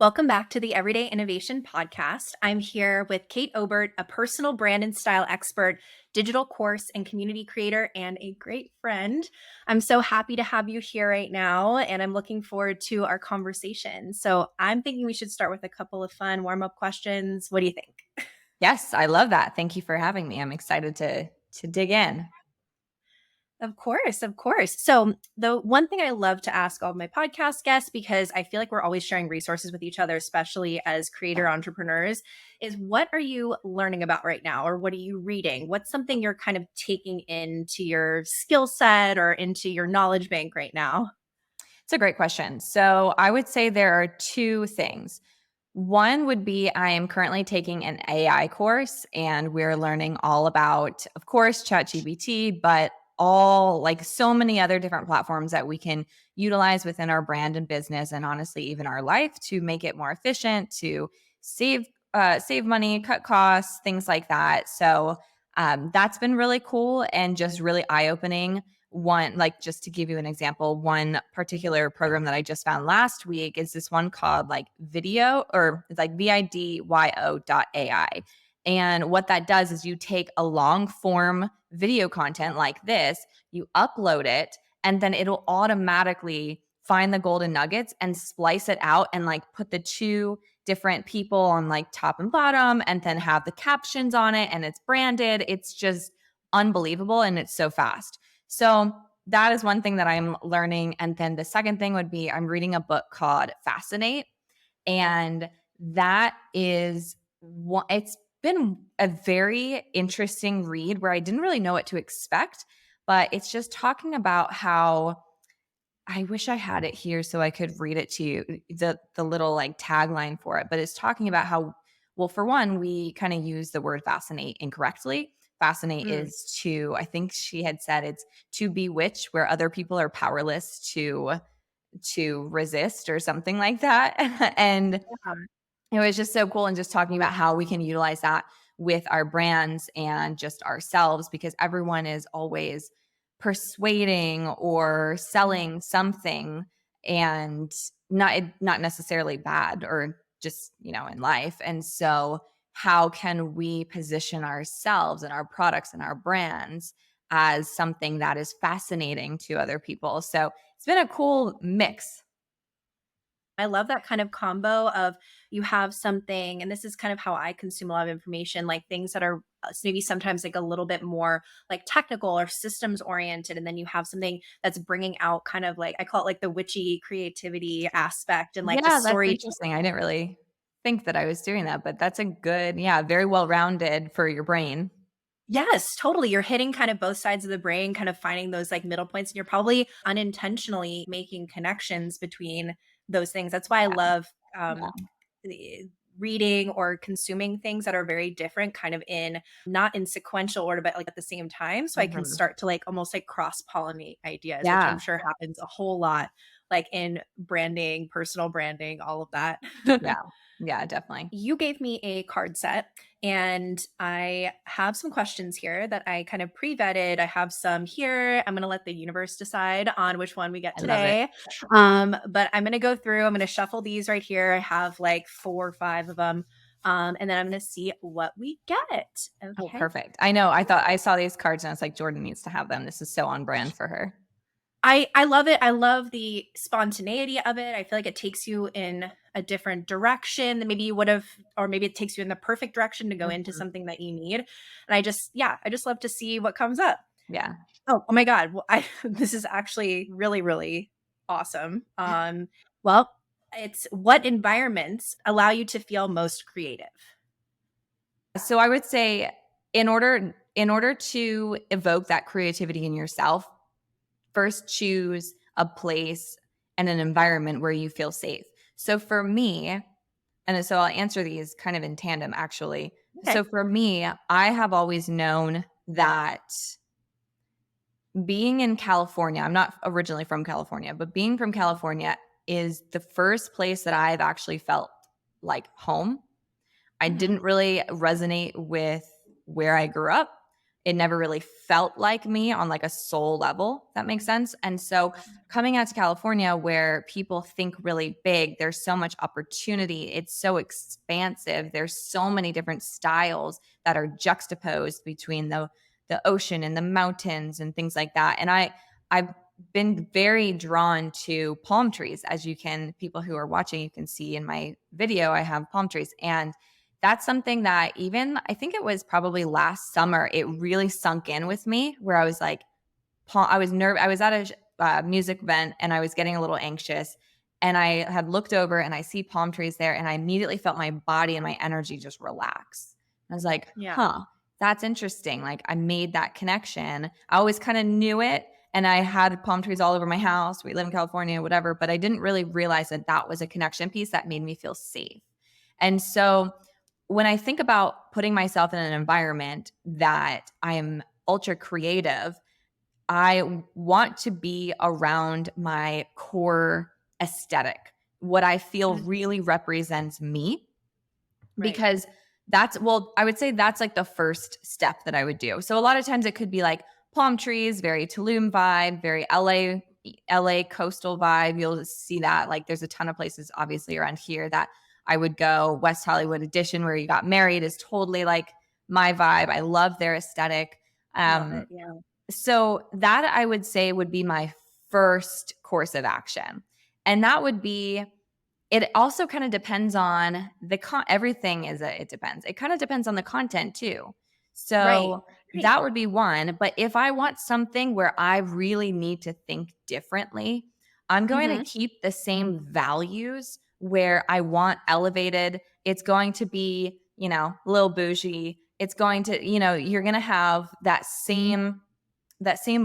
Welcome back to the Everyday Innovation Podcast. I'm here with Kate Obert, a personal brand and style expert, digital course and community creator, and a great friend. I'm so happy to have you here right now, and I'm looking forward to our conversation. So I'm thinking we should start with a couple of fun warm-up questions. What do you think? Yes, I love that. Thank you for having me. I'm excited to dig in. Of course, of course. So, the one thing I love to ask all of my podcast guests, because I feel like we're always sharing resources with each other, especially as creator entrepreneurs, is what are you learning about right now? Or what are you reading? What's something you're kind of taking into your skill set or into your knowledge bank right now? It's a great question. So I would say there are two things. One would be I am currently taking an AI course and we're learning all about, of course, Chat GPT, but all like so many other different platforms that we can utilize within our brand and business and honestly even our life to make it more efficient, to save money, cut costs, things like that. So that's been really cool and just really eye-opening. One, like just to give you an example, one particular program that I just found last week is this one called like video, or it's like vidyo.ai. And what that does is you take a long form video content like this, you upload it, and then it'll automatically find the golden nuggets and splice it out and like put the two different people on like top and bottom and then have the captions on it and it's branded. It's just unbelievable and it's so fast. So that is one thing that I'm learning. And then the second thing would be I'm reading a book called Fascinate. And that is what it's been a very interesting read where I didn't really know what to expect, but it's just talking about how I wish I had it here so I could read it to you, the little like tagline for it, but it's talking about how, well, for one, we kind of use the word fascinate incorrectly. Fascinate Mm, is to, I think she had said it's to bewitch where other people are powerless to resist or something like that. And yeah. it was just so cool and just talking about how we can utilize that with our brands and just ourselves because everyone is always persuading or selling something and not necessarily bad or just, in life. And so how can we position ourselves and our products and our brands as something that is fascinating to other people? So it's been a cool mix. I love that kind of combo of you have something, and this is kind of how I consume a lot of information, like things that are maybe sometimes like a little bit more like technical or systems oriented. And then you have something that's bringing out kind of like, I call it like the witchy creativity aspect and like the Yeah, that's story. interesting. I didn't really think that I was doing that, but that's a good, yeah, very well rounded for your brain. Yes, totally. You're hitting kind of both sides of the brain, kind of finding those like middle points, and you're probably unintentionally making connections between those things. That's why I Yeah, love yeah. the- reading or consuming things that are very different, kind of in not in sequential order, but like at the same time. So I can Mhm. start to like almost like cross pollinate ideas, which I'm Yeah, sure happens a whole lot, like in branding, personal branding, all of that. yeah, yeah, definitely. You gave me a card set and I have some questions here that I kind of pre-vetted. I have some here. I'm going to let the universe decide on which one we get I love it. today. But I'm going to go through, I'm going to shuffle these right here. I have like 4 or 5 of them. And then I'm going to see what we get. Oh, Okay. perfect. I know. I thought I saw these cards and I was like, Jordan needs to have them. This is so on brand for her. I love it. I love the spontaneity of it. I feel like it takes you in a different direction than maybe you would have, or maybe it takes you in the perfect direction to go into Mhm. something that you need. And I just love to see what comes up. Yeah. Oh my God. Well, this is actually really, really awesome. Well, it's what environments allow you to feel most creative? So I would say in order to evoke that creativity in yourself, first choose a place and an environment where you feel safe. So for me, and so I'll answer these kind of in tandem actually. Okay. So for me, I have always known that being in California, I'm not originally from California, but being from California is the first place that I've actually felt like home. I Mhm. didn't really resonate with where I grew up. it never really felt like me on like a soul level. If that makes sense. And so coming out to California where people think really big, there's so much opportunity. It's so expansive. There's so many different styles that are juxtaposed between the ocean and the mountains and things like that. And I've been very drawn to palm trees. As you can, people who are watching, you can see in my video, I have palm trees. And that's something that even I think it was probably last summer, it really sunk in with me where I was like, I was nervous. I was at a music event and I was getting a little anxious. And I had looked over and I see palm trees there. And I immediately felt my body and my energy just relax. I was like, Yeah. huh, that's interesting. Like I made that connection. I always kind of knew it. And I had palm trees all over my house. We live in California, whatever. But I didn't really realize that that was a connection piece that made me feel safe. And so when I think about putting myself in an environment that I am ultra creative, I want to be around my core aesthetic, what I feel Mhm. really represents me, Right. because I would say that's like the first step that I would do. So a lot of times it could be like palm trees, very Tulum vibe, very LA coastal vibe. You'll see that like there's a ton of places obviously around here that I would go. West Hollywood Edition, where you got married, is totally like my vibe. I love their aesthetic. Love Um, it. Yeah. so that I would say would be my first course of action. And that would be, it also kind of depends on everything it depends. It kind of depends on the content too. Right. So Right. that would be one. But if I want something where I really need to think differently, I'm going to Mhm. keep the same values where I want elevated. It's going to be, a little bougie. It's going to, you're going to have that same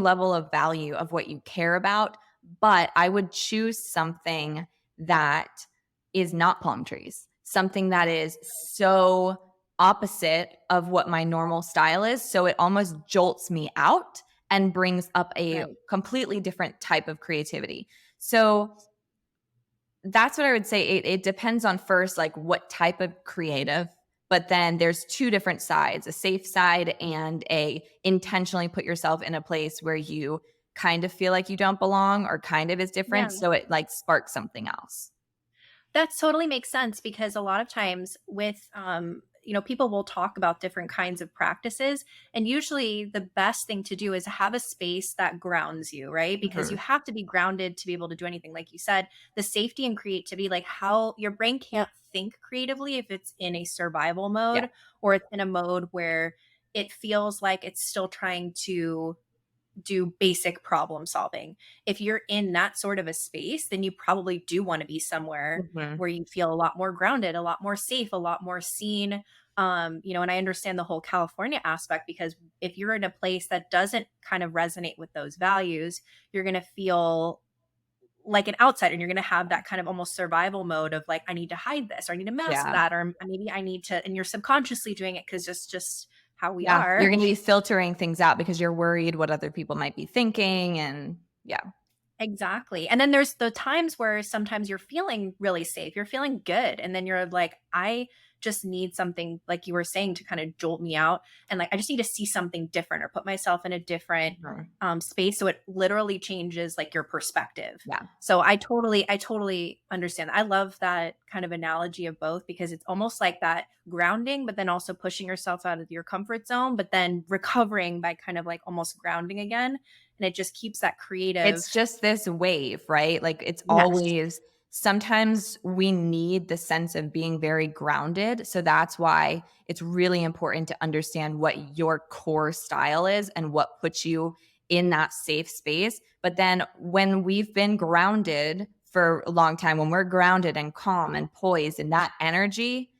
level of value of what you care about, but I would choose something that is not palm trees, something that is so opposite of what my normal style is. So it almost jolts me out and brings up a Right. completely different type of creativity. So that's what I would say. It depends on first, like what type of creative, but then there's two different sides, a safe side and a intentionally put yourself in a place where you kind of feel like you don't belong or kind of is Yeah. different. So it like sparks something else. That totally makes sense because a lot of times with people will talk about different kinds of practices, and usually the best thing to do is have a space that grounds you, right? Because you Mhm. have to be grounded to be able to do anything. Like you said, the safety and creativity, like how your brain can't think creatively if it's in a survival Yeah. mode or it's in a mode where it feels like it's still trying to do basic problem solving. If you're in that sort of a space, then you probably do want to be somewhere Mhm. where you feel a lot more grounded, a lot more safe, a lot more seen. And I understand the whole California aspect because if you're in a place that doesn't kind of resonate with those values, you're going to feel like an outsider and you're going to have that kind of almost survival mode of like, I need to hide this or I need to mask Yeah. that, or maybe I need to, and you're subconsciously doing it because it's just how we Yeah. You're are. going to be filtering things out because you're worried what other people might be thinking. And yeah. Exactly. And then there's the times where sometimes you're feeling really safe. You're feeling good. And then you're like, I just need something, like you were saying, to kind of jolt me out. And like, I just need to see something different or put myself in a different Mhm. space. So it literally changes like your perspective. Yeah. So I totally understand. I love that kind of analogy of both because it's almost like that grounding, but then also pushing yourself out of your comfort zone, but then recovering by kind of like almost grounding again, and it just keeps that It's creative. just this wave, right? Like it's Yes. always sometimes we need the sense of being very grounded. So that's why it's really important to understand what your core style is and what puts you in that safe space. But then when we've been grounded for a long time, when we're grounded and calm and poised in that energy,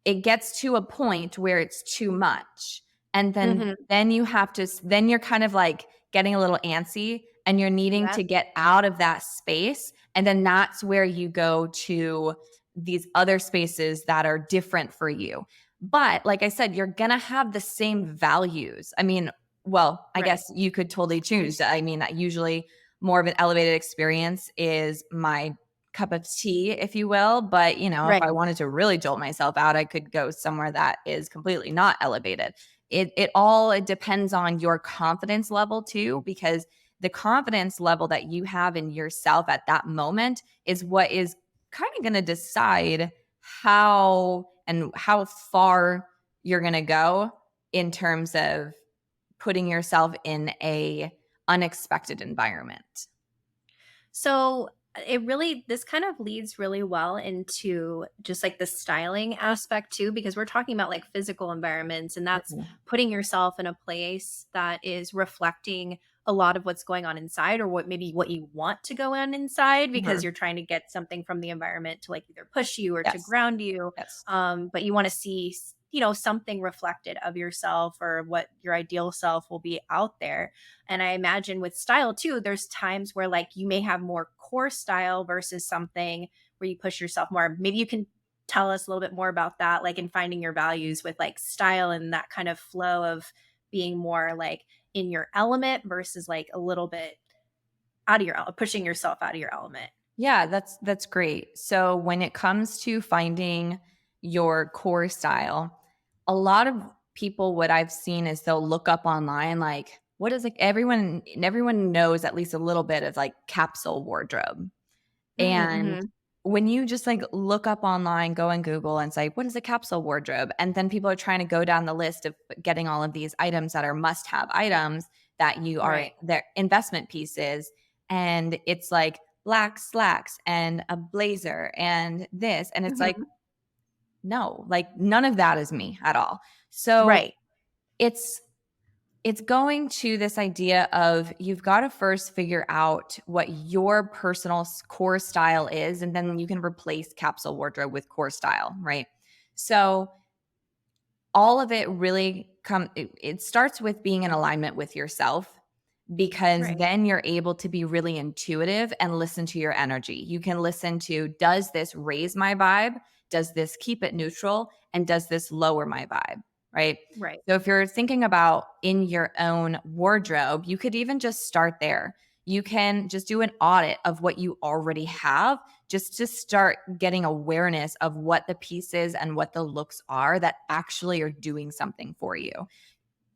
it gets to a point where it's too much. And then Mhm. then you have to then you're kind of like getting a little antsy and you're needing Yep. to get out of that space, and then that's where you go to these other spaces that are different for you. But like I said, you're going to have the same values. I mean, well, I Right. guess you could totally choose. I mean, usually more of an elevated experience is my cup of tea, if you will. But, if Right. I wanted to really jolt myself out, I could go somewhere that is completely not elevated. it depends on your confidence level too, because the confidence level that you have in yourself at that moment is what is kind of going to decide how far you're going to go in terms of putting yourself in a unexpected environment. So this kind of leads really well into just like the styling aspect too, because we're talking about like physical environments, and that's Mhm. putting yourself in a place that is reflecting a lot of what's going on inside, or what you want to go on inside, because Mhm. you're trying to get something from the environment to like either push you or to Yes. ground you. Yes. But you want to see, something reflected of yourself, or what your ideal self will be out there. And I imagine with style too, there's times where like you may have more core style versus something where you push yourself more. Maybe you can tell us a little bit more about that, like in finding your values with like style and that kind of flow of being more like in your element versus like a little bit out of your pushing yourself out of your element. Yeah, that's great. So when it comes to finding your core style, a lot of people, what I've seen is they'll look up online like what is like everyone knows at least a little bit of like capsule wardrobe. And Mm-hmm. when you just like look up online, go on Google and say, what is a capsule wardrobe? And then people are trying to go down the list of getting all of these items that are must have items that you are Right. their investment pieces. And it's like black slacks and a blazer and this. And it's like, Mm-hmm. no, like none of that is me at all. So Right. it's it's going to this idea of you've got to first figure out what your personal core style is, and then you can replace capsule wardrobe with core style, right? So all of it really it starts with being in alignment with yourself, because Right. then you're able to be really intuitive and listen to your energy. You can listen to, does this raise my vibe? Does this keep it neutral? And does this lower my vibe? Right. Right. So if you're thinking about in your own wardrobe, you could even just start there. You can just do an audit of what you already have, just to start getting awareness of what the pieces and what the looks are that actually are doing something for you.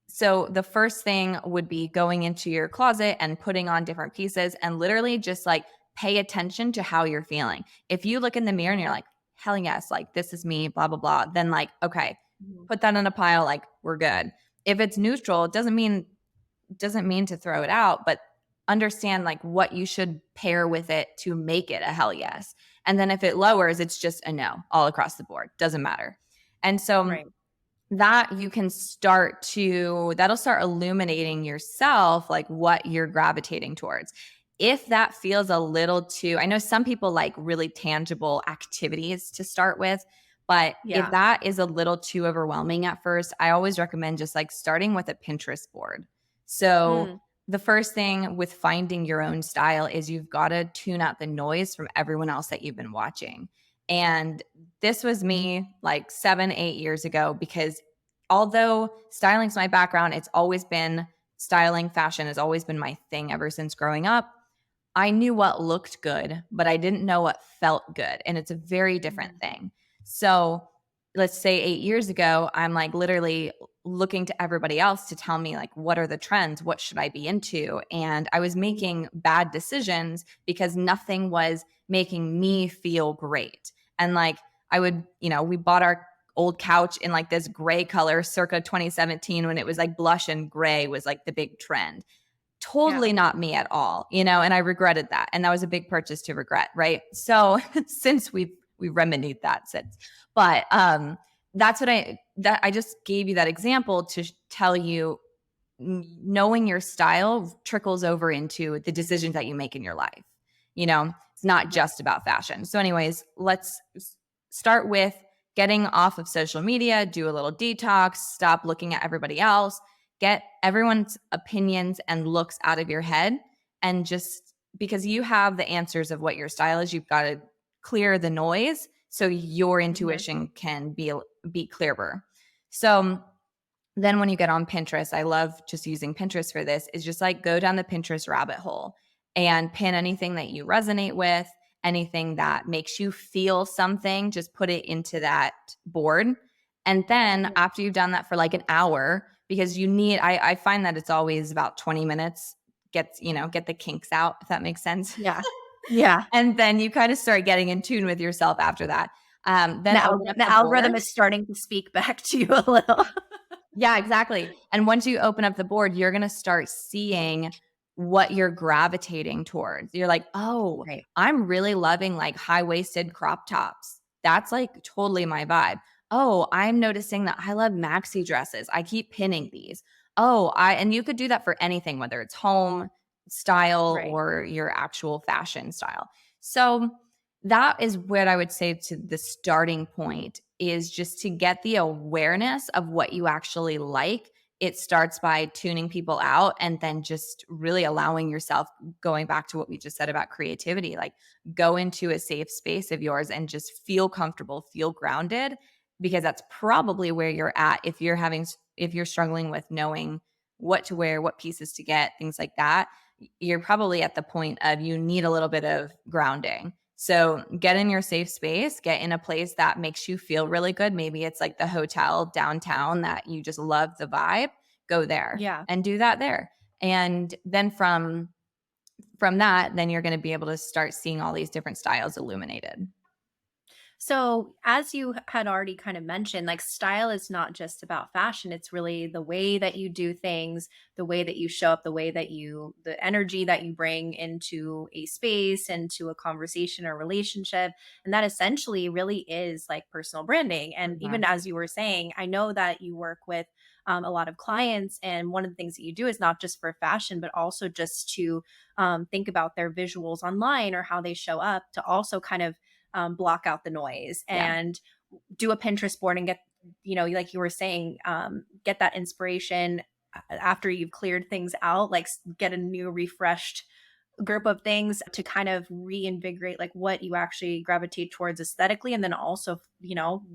So the first thing would be going into your closet and putting on different pieces and literally just like pay attention to how you're feeling. If you look in the mirror and you're like, hell yes, like this is me, blah, blah, blah, then like, okay, Mhm. put that in a pile, like we're good. If it's neutral, it doesn't mean to throw it out, but understand like what you should pair with it to make it a hell yes. And then if it lowers, it's just a no all across the board. Doesn't matter. And so Right. that you can that'll start illuminating yourself, like what you're gravitating towards. If that feels a little too, I know some people like really tangible activities to start with, but if Yeah. that is a little too overwhelming at first, I always recommend just like starting with a Pinterest board. So Mm. the first thing with finding your own style is you've got to tune out the noise from everyone else that you've been watching. And this was me like 7, 8 years ago, because although styling's my background, it's always been styling, fashion has always been my thing ever since growing up. I knew what looked good, but I didn't know what felt good. And it's a very different Mhm. thing. So let's say 8 years ago, I'm like literally looking to everybody else to tell me like, what are the trends? What should I be into? And I was making bad decisions because nothing was making me feel great. And like, we bought our old couch in like this gray color circa 2017, when it was like blush and gray was like the big trend. Yeah. Totally not me at all, and I regretted that. And that was a big purchase to regret, right? So since we remedied that since. But that's what I just gave you that example to tell you, knowing your style trickles over into the decisions that you make in your life. It's not Right. just about fashion. So anyways, let's start with getting off of social media, do a little detox, stop looking at everybody else, get everyone's opinions and looks out of your head. And just because you have the answers of what your style is, you've got to clear the noise so your Mhm. intuition can be clearer. So then when you get on Pinterest, I love just using Pinterest for this, is just like go down the Pinterest rabbit hole and pin anything that you resonate with, anything that makes you feel something, just put it into that board. And then Mhm. after you've done that for like an hour, because I find that it's always about 20 minutes, get the kinks out, if that makes sense. Yeah. Yeah. And then you kind of start getting in tune with yourself after that. Then open up The the board. algorithm is starting to speak back to you a little. Yeah, exactly. And once you open up the board, you're going to start seeing what you're gravitating towards. You're like, oh, Right. I'm really loving like high waisted crop tops. That's like totally my vibe. Oh, I'm noticing that I love maxi dresses. I keep pinning these. And you could do that for anything, whether it's home style Right. or your actual fashion style. So that is what I would say to the starting point, is just to get the awareness of what you actually like. It starts by tuning people out and then just really allowing yourself, going back to what we just said about creativity, like go into a safe space of yours and just feel comfortable, feel grounded, because that's probably where you're at. If you're struggling with knowing what to wear, what pieces to get, things like that, you're probably at the point of you need a little bit of grounding. So get in your safe space, get in a place that makes you feel really good. Maybe it's like the hotel downtown that you just love the vibe. Go there Yeah. and do that there. And then from that, then you're going to be able to start seeing all these different styles illuminated. So, as you had already kind of mentioned, like style is not just about fashion. It's really the way that you do things, the way that you show up, the energy that you bring into a space, into a conversation or relationship. And that essentially really is like personal branding. And even Yes. as you were saying, I know that you work with a lot of clients. And one of the things that you do is not just for fashion, but also just to think about their visuals online or how they show up to also kind of block out the noise Yeah. and do a Pinterest board and get, like you were saying, get that inspiration after you've cleared things out, like get a new refreshed group of things to kind of reinvigorate like what you actually gravitate towards aesthetically, and then also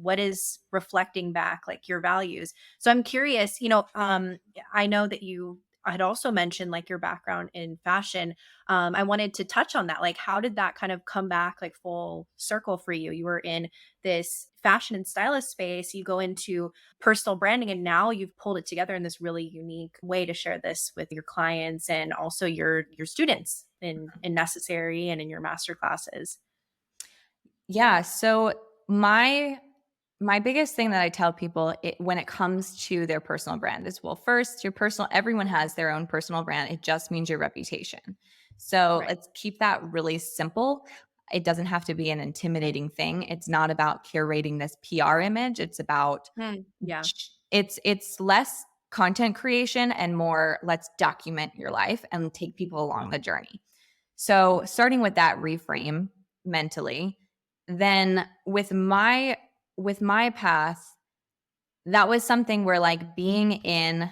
what is reflecting back like your values. So I'm curious, I know that you had also mentioned like your background in fashion. I wanted to touch on that, like how did that kind of come back like full circle for you? You were in this fashion and stylist space, you go into personal branding, and now you've pulled it together in this really unique way to share this with your clients and also your students in necessary and in your master classes. Yeah. So my biggest thing that I tell people when it comes to their personal brand is, well, first, everyone has their own personal brand. It just means your reputation. So Right. let's keep that really simple. It doesn't have to be an intimidating thing. It's not about curating this PR image. It's about Yeah. it's less content creation and more let's document your life and take people along the journey. So starting with that reframe mentally, then with my path, that was something where like being in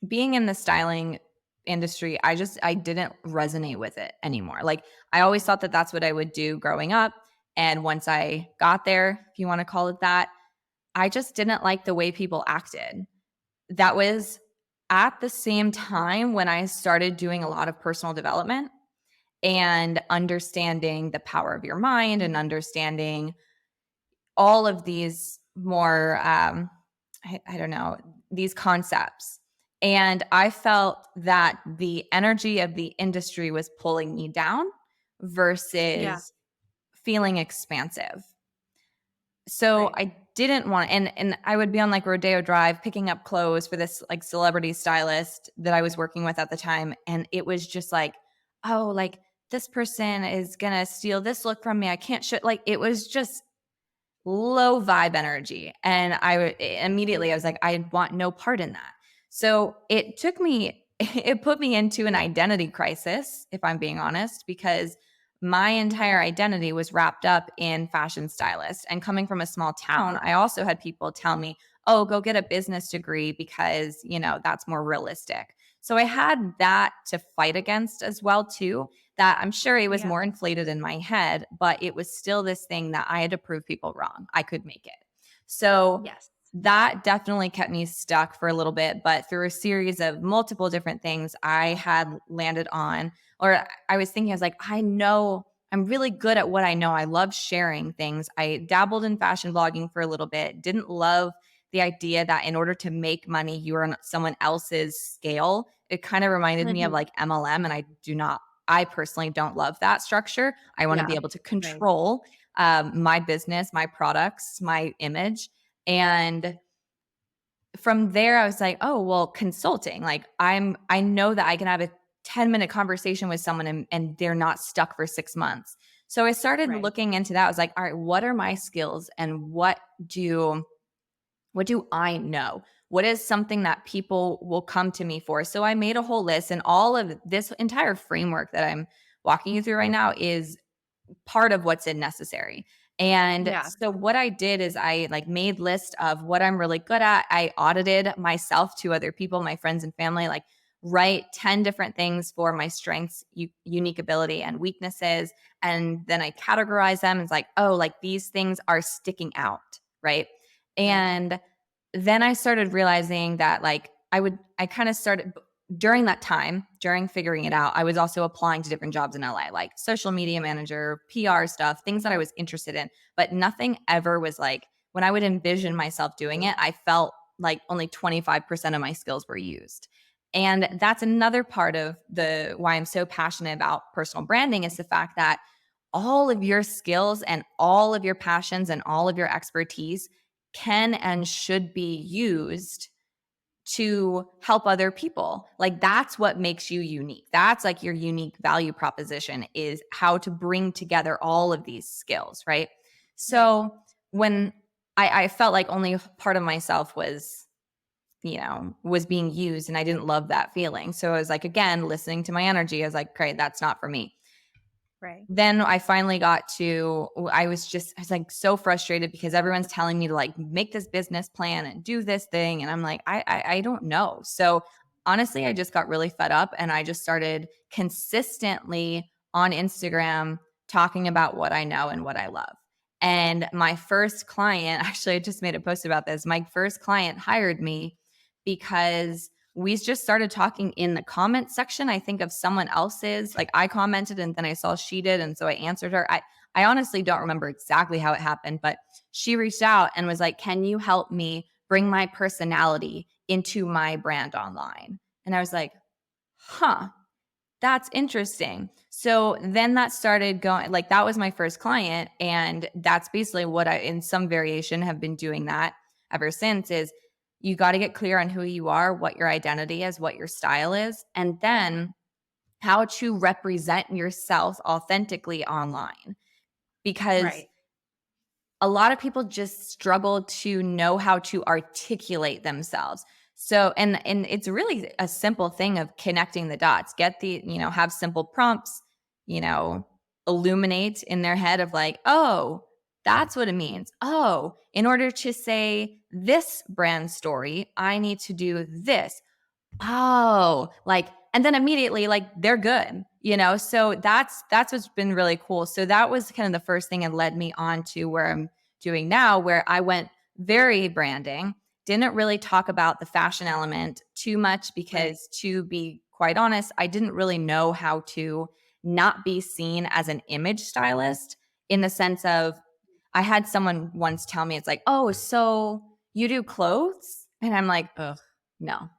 the styling industry, I didn't resonate with it anymore. Like I always thought that that's what I would do growing up, and once I got there, if you want to call it that, I just didn't like the way people acted. That was at the same time when I started doing a lot of personal development and understanding the power of your mind and understanding all of these more I don't know, these concepts. And I felt that the energy of the industry was pulling me down Yeah. versus feeling expansive. So Right. I didn't want, and I would be on like Rodeo Drive picking up clothes for this like celebrity stylist that I was working with at the time, and it was just like, oh, like this person is gonna steal this look from me. I can't show, like it was just low vibe energy. And immediately I was like, I want no part in that. So it put me into an identity crisis, if I'm being honest, because my entire identity was wrapped up in fashion stylist. And coming from a small town, I also had people tell me, oh, go get a business degree because, that's more realistic. So I had that to fight against as well, too, that I'm sure it was Yeah. more inflated in my head, but it was still this thing that I had to prove people wrong. I could make it. So Yes. that definitely kept me stuck for a little bit. But through a series of multiple different things, I had landed on, or I was thinking, I was like, I know I'm really good at what I know. I love sharing things. I dabbled in fashion blogging for a little bit, didn't love the idea that in order to make money, you are on someone else's scale. It kind of reminded me of Mhm. like MLM, and I personally don't love that structure. I want to Yeah. be able to Right. control my business, my products, my image. And from there, I was like, oh, well, consulting. Like I know that I can have a 10-minute conversation with someone and they're not stuck for 6 months. So I started Right. looking into that. I was like, all right, what are my skills and what do I know? What is something that people will come to me for? So I made a whole list, and all of this entire framework that I'm walking you through right now is part of what's in necessary. And Yeah. so what I did is I like made list of what I'm really good at. I audited myself to other people, my friends and family, like write 10 different things for my strengths, unique ability and weaknesses. And then I categorize them. It's like, oh, like these things are sticking out. Right. Right. And then I started realizing that like I kind of started during that time, during figuring it out, I was also applying to different jobs in LA, like social media manager, PR stuff, things that I was interested in. But nothing ever was like when I would envision myself doing it, I felt like only 25% of my skills were used. And that's another part of the why I'm so passionate about personal branding is the fact that all of your skills and all of your passions and all of your expertise can and should be used to help other people. Like that's what makes you unique. That's like your unique value proposition is how to bring together all of these skills, right? Right. So when I felt like only part of myself was being used and I didn't love that feeling. So I was like, again, listening to my energy, I was like, great, that's not for me. Right. Then I finally got to I was like so frustrated because everyone's telling me to like make this business plan and do this thing and I'm like I don't know. So honestly, I just got really fed up and I just started consistently on Instagram talking about what I know and what I love. And my first client, actually I just made a post about this. My first client hired me because we just started talking in the comment section, I think, of someone else's. Like I commented and then I saw she did. And so I answered her. I honestly don't remember exactly how it happened, but she reached out and was like, can you help me bring my personality into my brand online? And I was like, huh, that's interesting. So then that started going, like, that was my first client. And that's basically what I, in some variation, have been doing that ever since is you got to get clear on who you are, what your identity is, what your style is, and then how to represent yourself authentically online. Because Right. a lot of people just struggle to know how to articulate themselves. So and it's really a simple thing of connecting the dots. Get have simple prompts, you know, illuminate in their head of like, "Oh, that's what it means. Oh, in order to say this brand story, I need to do this. Oh, like and then immediately like they're good. So that's what's been really cool. So that was kind of the first thing that led me on to where I'm doing now, where I went very branding, didn't really talk about the fashion element too much Right. because to be quite honest, I didn't really know how to not be seen as an image stylist in the sense of I had someone once tell me it's like, "Oh, so you do clothes?" And I'm like, "Ugh, no."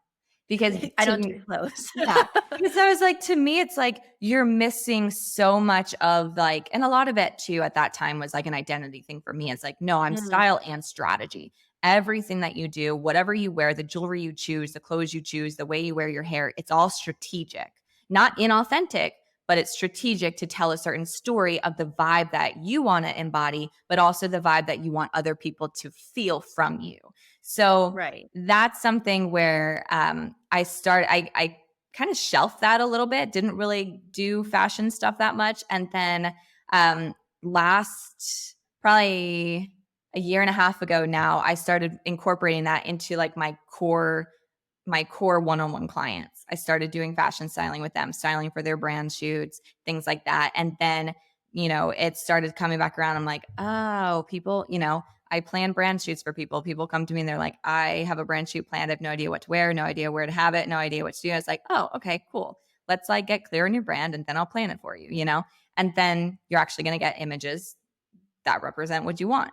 Because I to don't do me clothes. yeah, because I was like, to me, it's like you're missing so much of like and a lot of it too at that time was like an identity thing for me. It's like, no, I'm Mm. style and strategy. Everything that you do, whatever you wear, the jewelry you choose, the clothes you choose, the way you wear your hair, it's all strategic. Not inauthentic, but it's strategic to tell a certain story of the vibe that you want to embody, but also the vibe that you want other people to feel from you. So Right. that's something where I kind of shelved that a little bit, didn't really do fashion stuff that much. And then last probably a year and a half ago now, I started incorporating that into like my core one-on-one clients. I started doing fashion styling with them, styling for their brand shoots, things like that. And then, it started coming back around. I'm like, oh, people, I plan brand shoots for people. People come to me and they're like, I have a brand shoot planned. I have no idea what to wear, no idea where to have it, no idea what to do. I was like, oh, okay, cool. Let's like get clear on your brand and then I'll plan it for you. And then you're actually going to get images that represent what you want.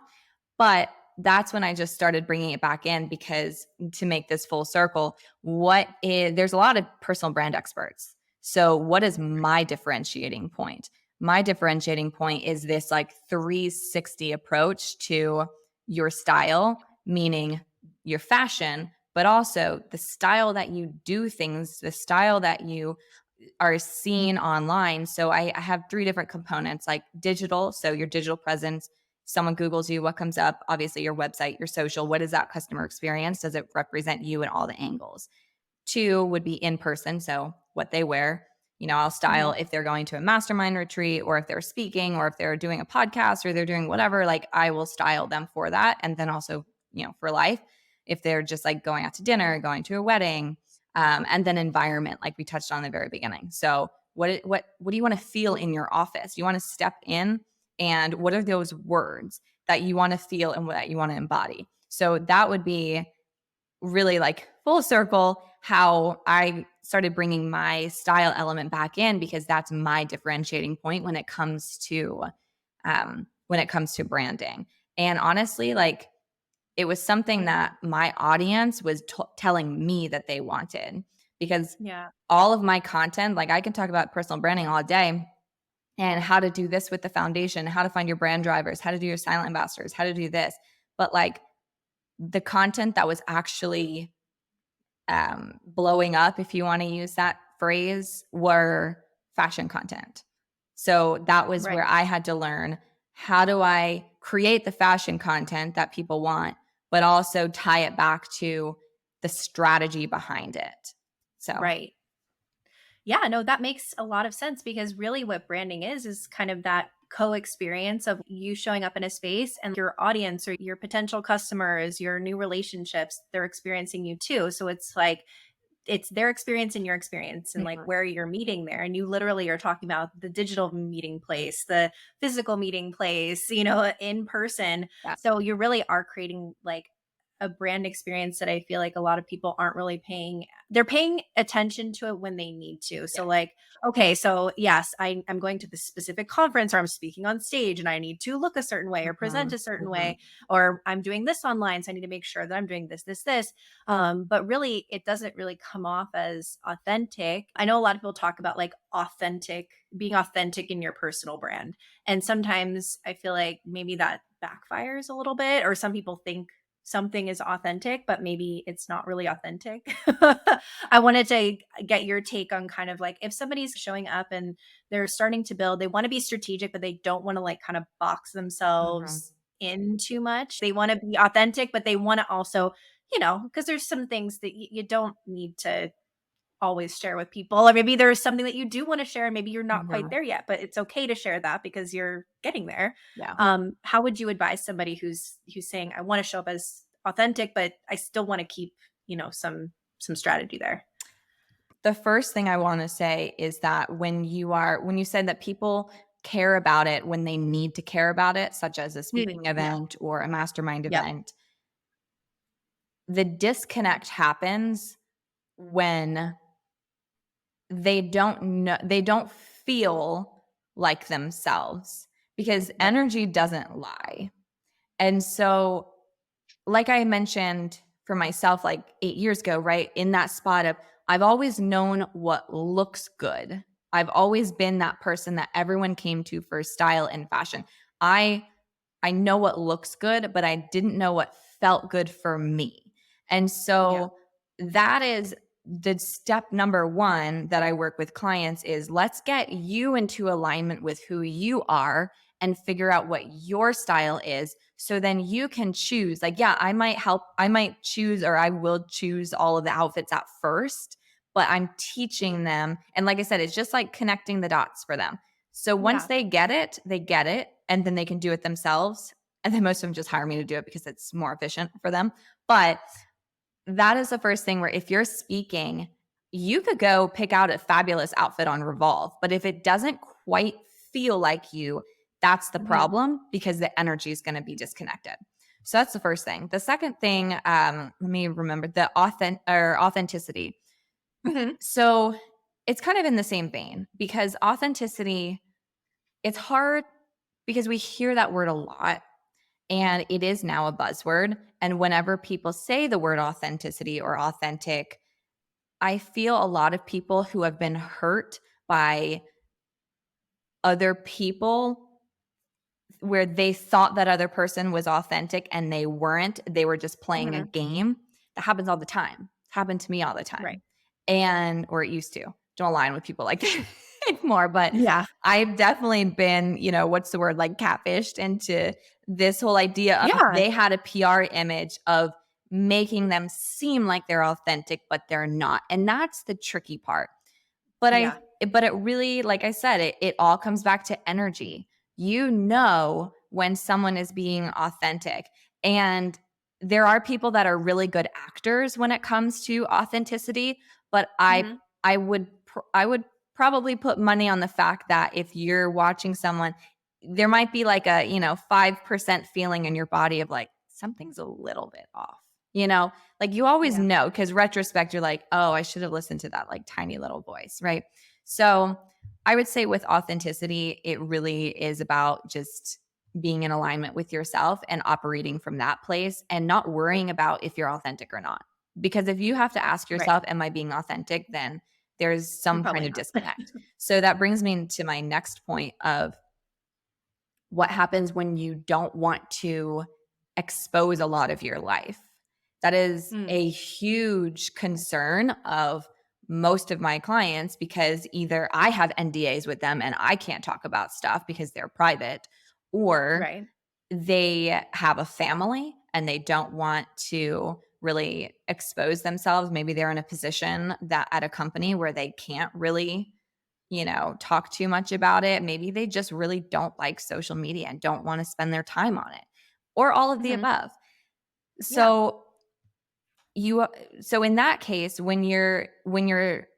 But that's when I just started bringing it back in, because to make this full circle, there's a lot of personal brand experts. So what is my differentiating point? My differentiating point is this like 360 approach to your style, meaning your fashion, but also the style that you do things, the style that you are seen online. So I have three different components, like digital. So your digital presence, someone Googles you, what comes up? Obviously your website, your social, what is that customer experience? Does it represent you in all the angles? Two would be in person. So what they wear, I'll style if they're going to a mastermind retreat, or if they're speaking, or if they're doing a podcast, or they're doing whatever, like I will style them for that. And then also, for life, if they're just like going out to dinner, going to a wedding, and then environment, like we touched on in the very beginning. So what do you want to feel in your office? You want to step in, and what are those words that you want to feel and what you want to embody? So that would be really like full circle how I started bringing my style element back in, because that's my differentiating point when it comes to branding. And honestly, like it was something that my audience was telling me that they wanted, because Yeah. all of my content, like I can talk about personal branding all day and how to do this with the foundation, how to find your brand drivers, how to do your silent ambassadors, how to do this. But like the content that was actually blowing up, if you want to use that phrase, were fashion content. So that was Right. where I had to learn, how do I create the fashion content that people want, but also tie it back to the strategy behind it. So, Right. Yeah, no, that makes a lot of sense, because really what branding is kind of that co-experience of you showing up in a space and your audience or your potential customers, your new relationships, they're experiencing you too. So it's like it's their experience and your experience, and like mhm, where you're meeting there. And you literally are talking about the digital meeting place, the physical meeting place, in person. yeah, So you really are creating like a brand experience that I feel like a lot of people aren't really they're paying attention to it when they need to. yeah, So like, okay, so yes, I'm going to this specific conference, or I'm speaking on stage and I need to look a certain way or present mhm, a certain mhm, way, or I'm doing this online. So I need to make sure that I'm doing this. But really, it doesn't really come off as authentic. I know a lot of people talk about like being authentic in your personal brand. And sometimes I feel like maybe that backfires a little bit, or some people think something is authentic, but maybe it's not really authentic. I wanted to get your take on kind of like if somebody's showing up and they're starting to build, they want to be strategic, but they don't want to like kind of box mhm, themselves in too much. They want to be authentic, but they want to also, because there's some things that you don't need to always share with people. Or maybe there's something that you do want to share and maybe you're not quite mhm, there yet, but it's okay to share that because you're getting there. yeah. How would you advise somebody who's saying, I want to show up as authentic, but I still want to keep, some strategy there? The first thing I want to say is that when you said that people care about it when they need to care about it, such as a speaking Yeah. event or a mastermind Yep. event, the disconnect happens when they don't feel like themselves, because Right. energy doesn't lie. And so, like I mentioned for myself, like 8 years ago, right? In that spot of, I've always known what looks good. I've always been that person that everyone came to for style and fashion. I I know what looks good, but I didn't know what felt good for me. And Yeah. so that is the step number one that I work with clients is, let's get you into alignment with who you are and figure out what your style is. So then you can choose, like, yeah, I might choose, or I will choose all of the outfits at first, but I'm teaching them. And like I said, it's just like connecting the dots for them. So once Yeah. they get it, and then they can do it themselves. And then most of them just hire me to do it because it's more efficient for them. But that is the first thing, where if you're speaking, you could go pick out a fabulous outfit on Revolve. But if it doesn't quite feel like you, that's the Mhm. problem, because the energy is going to be disconnected. So that's the first thing. The second thing, let me remember, the authenticity. Mhm. So it's kind of in the same vein, because authenticity, it's hard because we hear that word a lot. And it is now a buzzword. And whenever people say the word authenticity or authentic, I feel a lot of people who have been hurt by other people where they thought that other person was authentic and they weren't. They were just playing a Hmm. game. That happens all the time. It's happened to me all the Right. time. And or it used to. Don't align with people like that anymore. But Yeah. I've definitely been, what's the word, like catfished into this whole idea of Yeah. they had a PR image of making them seem like they're authentic, but they're not. And that's the tricky part. But Yeah. but it really, like I said, it all comes back to energy. You know when someone is being authentic. And there are people that are really good actors when it comes to authenticity, but Hmm. I would probably put money on the fact that if you're watching someone, there might be like a, 5% feeling in your body of like something's a little bit off. Like you always Yeah. know because retrospect, you're like, oh, I should have listened to that like tiny little voice, right? So I would say with authenticity, it really is about just being in alignment with yourself and operating from that place and not worrying about if you're authentic or not. Because if you have to ask Right. yourself, am I being authentic? Then there's You're some kind probably of not. disconnect. So that brings me to my next point of what happens when you don't want to expose a lot of your life. That is Mm. a huge concern of most of my clients because either I have NDAs with them and I can't talk about stuff because they're private, or Right. they have a family and they don't want to really expose themselves. Maybe they're in a position that at a company where they can't really talk too much about it. Maybe they just really don't like social media and don't want to spend their time on it, or all of the Hmm. above. Yeah. So you so in that case, when you're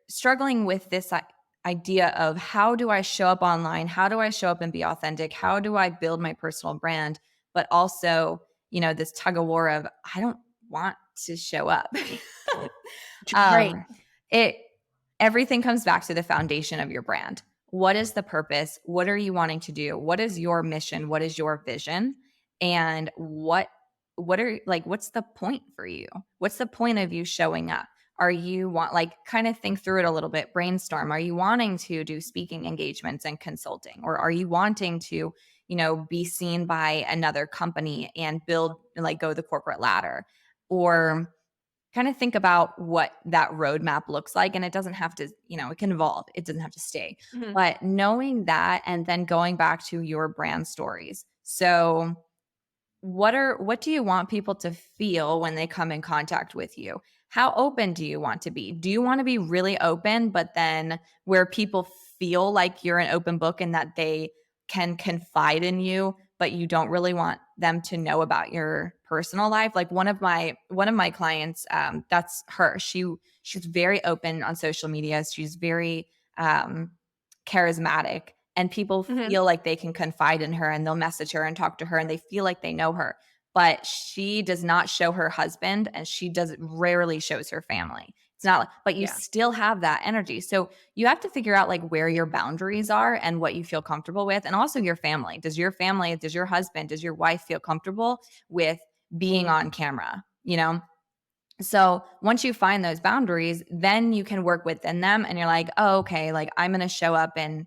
struggling with this idea of how do I show up online? How do I show up and be authentic? How do I build my personal brand? But also, this tug of war of I don't want to show up. Right. um, it everything comes back to the foundation of your brand. What is the purpose? What are you wanting to do? What is your mission? What is your vision? And what's the point for you? What's the point of you showing up? Are you kind of think through it a little bit, brainstorm. Are you wanting to do speaking engagements and consulting? Or are you wanting to, be seen by another company and build, go the corporate ladder? Or kind of think about what that roadmap looks like. And it doesn't have to, it can evolve. It doesn't have to stay. Hmm. But knowing that and then going back to your brand stories. So what do you want people to feel when they come in contact with you? How open do you want to be? Do you want to be really open, but then where people feel like you're an open book and that they can confide in you, but you don't really want them to know about your personal life? Like one of my clients, that's her. She's very open on social media. She's very charismatic, and people Hmm. feel like they can confide in her and they'll message her and talk to her and they feel like they know her. But she does not show her husband and she does rarely shows her family. It's not like, but you Yeah. still have that energy. So you have to figure out like where your boundaries are and what you feel comfortable with. And also your family. Does your family, does your husband, does your wife feel comfortable with being on camera? So once you find those boundaries, then you can work within them and you're like, oh, okay, like I'm going to show up and,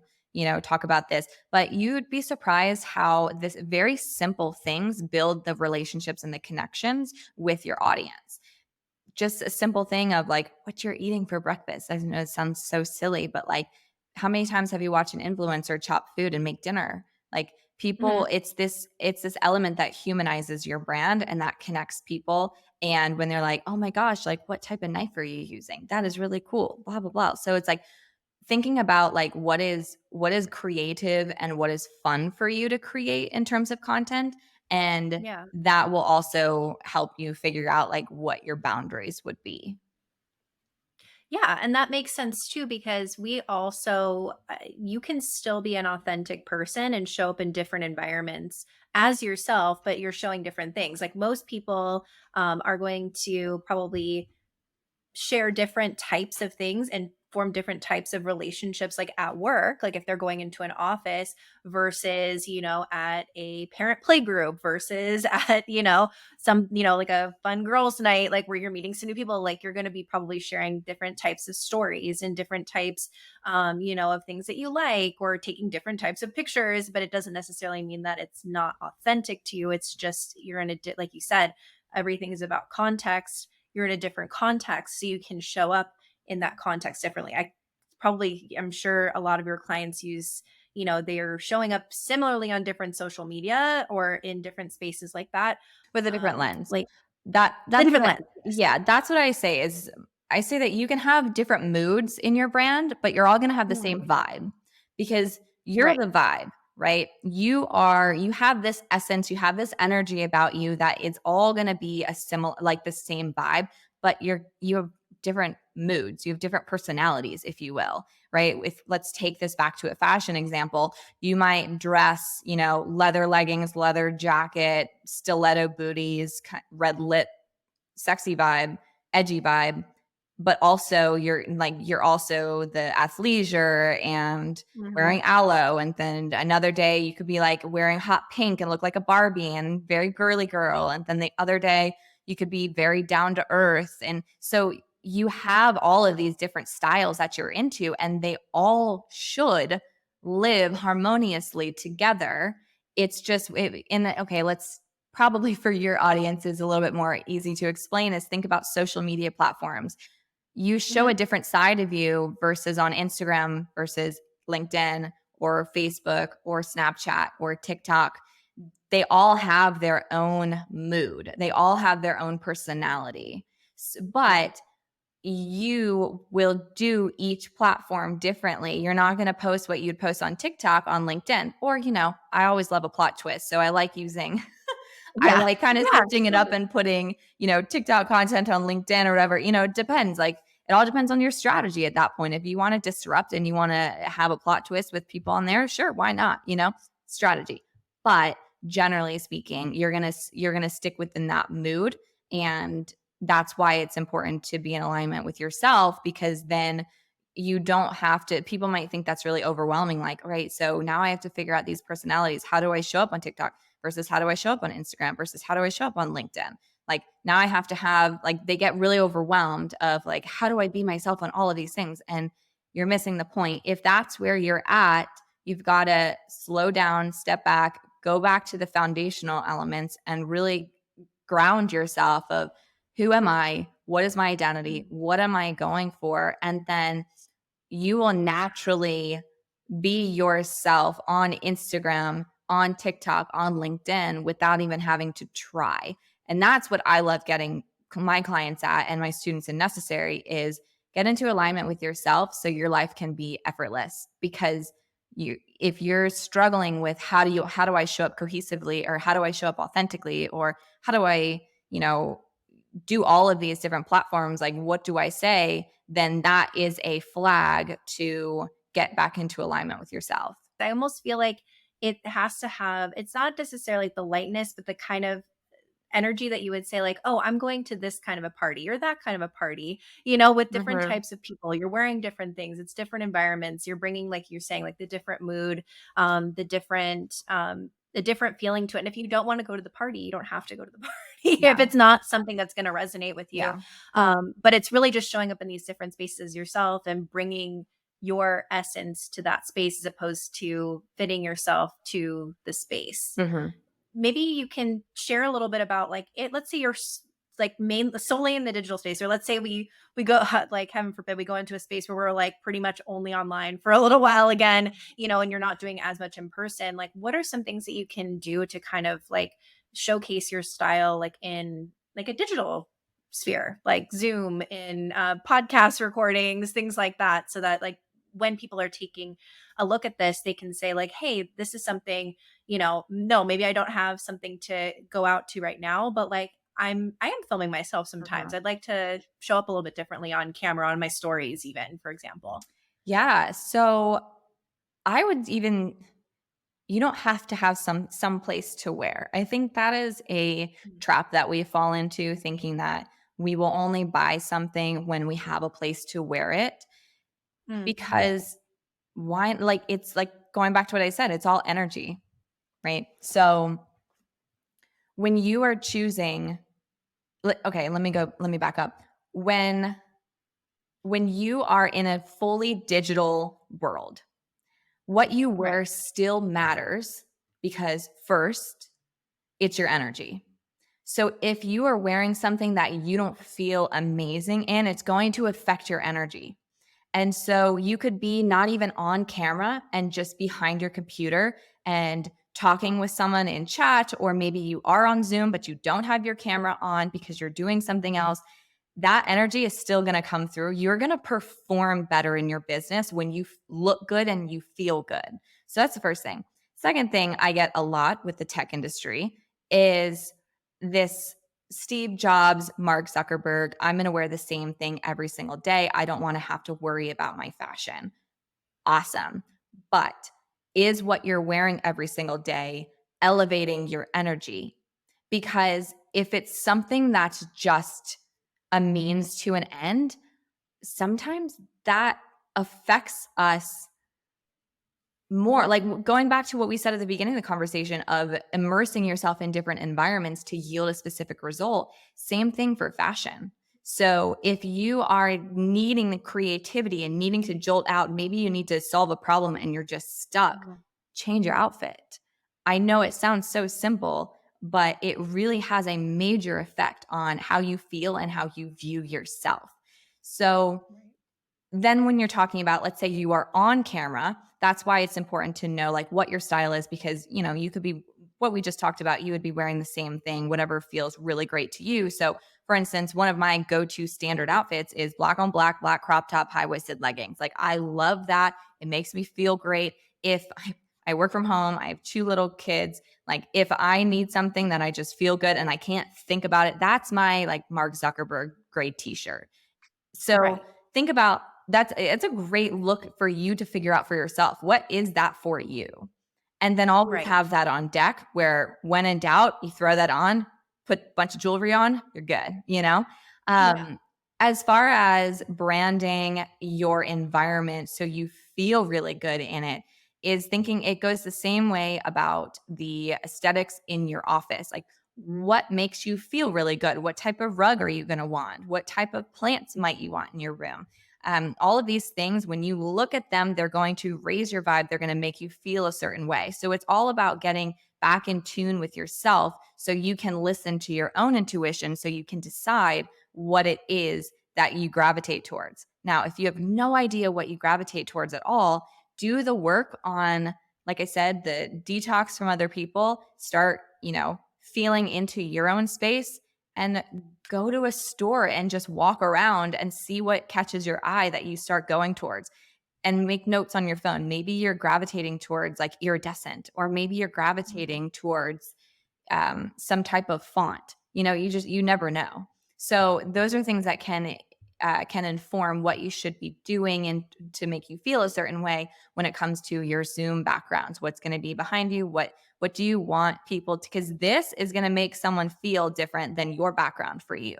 talk about this. But you'd be surprised how this very simple things build the relationships and the connections with your audience. Just a simple thing of like what you're eating for breakfast. I know it sounds so silly, but like how many times have you watched an influencer chop food and make dinner? Like Hmm. people, it's this element that humanizes your brand and that connects people. And when they're like, oh my gosh, like what type of knife are you using? That is really cool, blah, blah, blah. So it's like thinking about like what is creative and what is fun for you to create in terms of content, and Yeah. that will also help you figure out like what your boundaries would be. Yeah, and that makes sense too because we also you can still be an authentic person and show up in different environments as yourself, but you're showing different things. Like most people are going to probably share different types of things and form different types of relationships like at work, like if they're going into an office versus, at a parent play group versus at, some, like a fun girls night, like where you're meeting some new people, like you're going to be probably sharing different types of stories and different types, of things that you like, or taking different types of pictures, but it doesn't necessarily mean that it's not authentic to you. It's just, you're in a, like you said, everything is about context. You're in a different context, so you can show up in that context differently. I'm sure a lot of your clients use, they're showing up similarly on different social media or in different spaces like that. with a different lens. Like the That's what different lens. Yes. yeah, that's what I say is I say that you can have different moods in your brand, but you're all going to have the Mhm. same vibe because you're Right. the vibe, right? You have this essence, you have this energy about you that it's all going to be a similar like the same vibe, but you have different moods, you have different personalities, if you will, right? If let's take this back to a fashion example, you might dress, leather leggings, leather jacket, stiletto booties, red lip, sexy vibe, edgy vibe, but also you're also the athleisure and Mhm. wearing aloe. And then another day you could be like wearing hot pink and look like a Barbie and very girly girl. And then the other day you could be very down to earth. And so you have all of these different styles that you're into, and they all should live harmoniously together. It's just okay, let's probably for your audience is a little bit more easy to explain is think about social media platforms. You show a Mhm. different side of you versus on Instagram versus LinkedIn or Facebook or Snapchat or TikTok. They all have their own mood. They all have their own personality. Right. But you will do each platform differently. You're not going to post what you'd post on TikTok on LinkedIn. Or, I always love a plot twist. So I like using I Yeah. like kind of Yeah. switching it up and putting, TikTok content on LinkedIn or whatever. It depends. Like it all depends on your strategy at that point. If you want to disrupt and you want to have a plot twist with people on there, sure, why not? Strategy. But generally speaking, you're going to stick within that mood, and that's why it's important to be in alignment with yourself, because then you don't have to people might think that's really overwhelming, like, right, so now I have to figure out these personalities. How do I show up on TikTok versus how do I show up on Instagram versus how do I show up on LinkedIn? Like now I have to have like they get really overwhelmed of like how do I be myself on all of these things, and you're missing the point. If that's where you're at, you've got to slow down, step back, go back to the foundational elements and really ground yourself of who am I? What is my identity? What am I going for? And then you will naturally be yourself on Instagram, on TikTok, on LinkedIn without even having to try. And that's what I love getting my clients at and my students in necessary is get into alignment with yourself so your life can be effortless. Because if you're struggling with how do I show up cohesively, or how do I show up authentically, or how do I, do all of these different platforms, like what do I say, then that is a flag to get back into alignment with yourself. I almost feel like it has to have, it's not necessarily the lightness, but the kind of energy that you would say like, oh, I'm going to this kind of a party or that kind of a party, with different Mhm. types of people. You're wearing different things. It's different environments. You're bringing, like you're saying, like the different mood, the different feeling to it. And if you don't want to go to the party, you don't have to go to the party if Yeah. it's not something that's going to resonate with you. Yeah. But it's really just showing up in these different spaces yourself and bringing your essence to that space as opposed to fitting yourself to the space. Mhm. Maybe you can share a little bit about like it. Let's say you're like main solely in the digital space, or let's say we go like heaven forbid we go into a space where we're like pretty much only online for a little while again, and you're not doing as much in person. Like, what are some things that you can do to kind of like showcase your style, like in like a digital sphere, like Zoom, in podcast recordings, things like that, so that like when people are taking a look at this, they can say like, hey, this is something, no, maybe I don't have something to go out to right now, but like I am filming myself sometimes. Mhm. I'd like to show up a little bit differently on camera, on my stories, even, for example. Yeah. So I would even you don't have to have some place to wear. I think that is a trap that we fall into, thinking that we will only buy something when we have a place to wear it. Yeah. because why, like, it's like going back to what I said, it's all energy, right? So when you are choosing, okay, let me back up. When you are in a fully digital world, what you Right. wear still matters because first, it's your energy. So if you are wearing something that you don't feel amazing in, it's going to affect your energy. And so you could be not even on camera and just behind your computer and talking with someone in chat, or maybe you are on Zoom, but you don't have your camera on because you're doing something else. That energy is still going to come through. You're going to perform better in your business when you look good and you feel good. So that's the first thing. Second thing I get a lot with the tech industry is this Steve Jobs, Mark Zuckerberg, I'm going to wear the same thing every single day. I don't want to have to worry about my fashion. Awesome. But is what you're wearing every single day elevating your energy? Because if it's something that's just a means to an end, sometimes that affects us more. Like going back to what we said at the beginning of the conversation of immersing yourself in different environments to yield a specific result, same thing for fashion. So if you are needing the creativity and needing to jolt out, maybe you need to solve a problem and you're just stuck, change your outfit. I know it sounds so simple, but it really has a major effect on how you feel and how you view yourself. So then when you're talking about, let's say you are on camera, that's why it's important to know like what your style is, because you could be, what we just talked about, you would be wearing the same thing, whatever feels really great to you. So for instance, one of my go-to standard outfits is black on black, black crop top, high-waisted leggings. Like I love that. It makes me feel great. If I work from home, I have 2 little kids. Like if I need something that I just feel good and I can't think about it, that's my like Mark Zuckerberg gray t-shirt. So Right. think about it's a great look for you to figure out for yourself. What is that for you? And then always Right. have that on deck where when in doubt, you throw that on, put a bunch of jewelry on, you're good. Yeah. As far as branding your environment so you feel really good in it, is thinking it goes the same way about the aesthetics in your office. Like what makes you feel really good? What type of rug are you going to want? What type of plants might you want in your room? All of these things, when you look at them, they're going to raise your vibe. They're going to make you feel a certain way. So it's all about getting back in tune with yourself so you can listen to your own intuition so you can decide what it is that you gravitate towards. Now, if you have no idea what you gravitate towards at all, do the work on, like I said, the detox from other people, start, feeling into your own space and go to a store and just walk around and see what catches your eye that you start going towards and make notes on your phone. Maybe you're gravitating towards like iridescent, or maybe you're gravitating towards some type of font. You never know. So those are things that can inform what you should be doing and to make you feel a certain way when it comes to your Zoom backgrounds. What's going to be behind you? What do you want people to? Because this is going to make someone feel different than your background for you.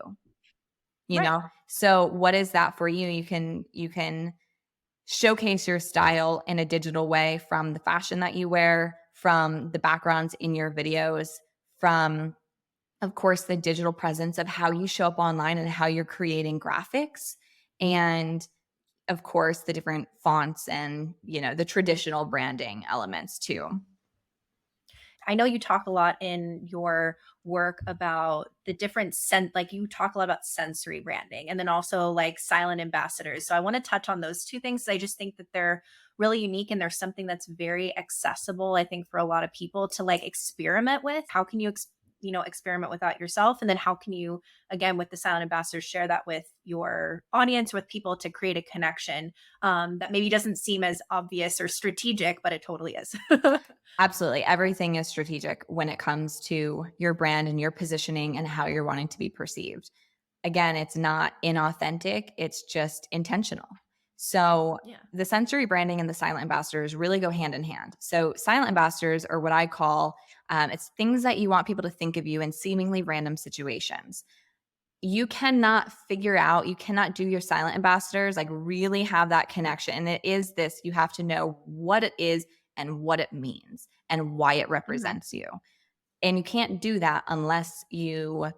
Right. So what is that for you? You can showcase your style in a digital way from the fashion that you wear, from the backgrounds in your videos, from, of course, the digital presence of how you show up online and how you're creating graphics, and of course, the different fonts and, the traditional branding elements too. I know you talk a lot in your work about the different like you talk a lot about sensory branding and then also like silent ambassadors. So I want to touch on those two things. I just think that they're really unique and there's something that's very accessible, I think, for a lot of people to like experiment with. How can you experiment with that yourself, and then how can you, again, with the silent ambassadors, share that with your audience, with people, to create a connection that maybe doesn't seem as obvious or strategic, but it totally is. Absolutely. Everything is strategic when it comes to your brand and your positioning and how you're wanting to be perceived. Again, it's not inauthentic, it's just intentional. So, Yeah. the sensory branding and the silent ambassadors really go hand in hand. So, silent ambassadors are what I call it's things that you want people to think of you in seemingly random situations. you cannot figure out, you cannot do your silent ambassadors, like really have that connection. And it is this, you have to know what it is and what it means and why it Mhm. represents you. And you can't do that unless you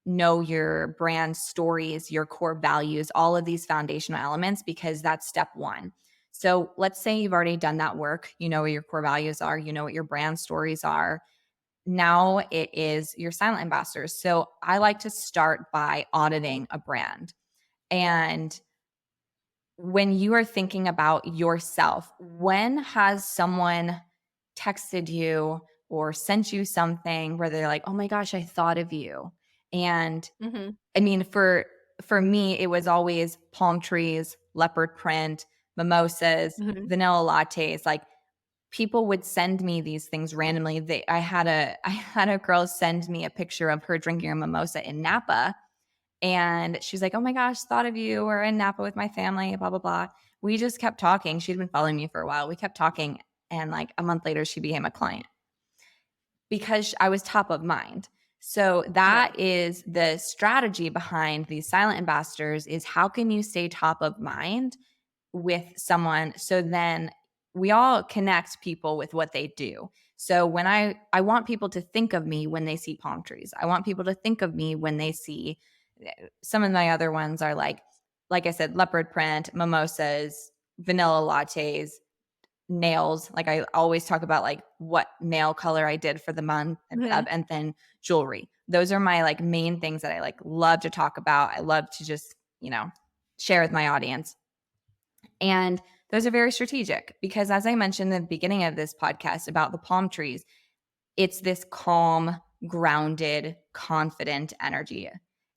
know your brand stories, your core values, all of these foundational elements, because that's step one. So let's say you've already done that work. You know what your core values are, you know what your brand stories are. Now it is your silent ambassadors. So I like to start by auditing a brand. And when you are thinking about yourself, when has someone texted you or sent you something where they're like, "Oh my gosh, I thought of you." And Mhm. I mean, for me, it was always palm trees, leopard print, mimosas, Mhm. vanilla lattes. Like people would send me these things randomly. I had a I had a girl send me a picture of her drinking a mimosa in Napa, and she's like, "Oh my gosh, thought of you. We're in Napa with my family, blah, blah, blah." We just kept talking. She'd been following me for a while. We kept talking. And like a month later, she became a client because I was top of mind. So Right. that is the strategy behind these silent ambassadors is how can you stay top of mind with someone so then we all connect people with what they do. So when I want people to think of me when they see palm trees. I want people to think of me when they see some of my other ones are like I said, leopard print, mimosas, vanilla lattes, nails. Like I always talk about like what nail color I did for the month Mhm. and then jewelry. Those are my like main things that I like love to talk about. I love to just, share with my audience. And those are very strategic because as I mentioned in the beginning of this podcast about the palm trees, it's this calm, grounded, confident energy.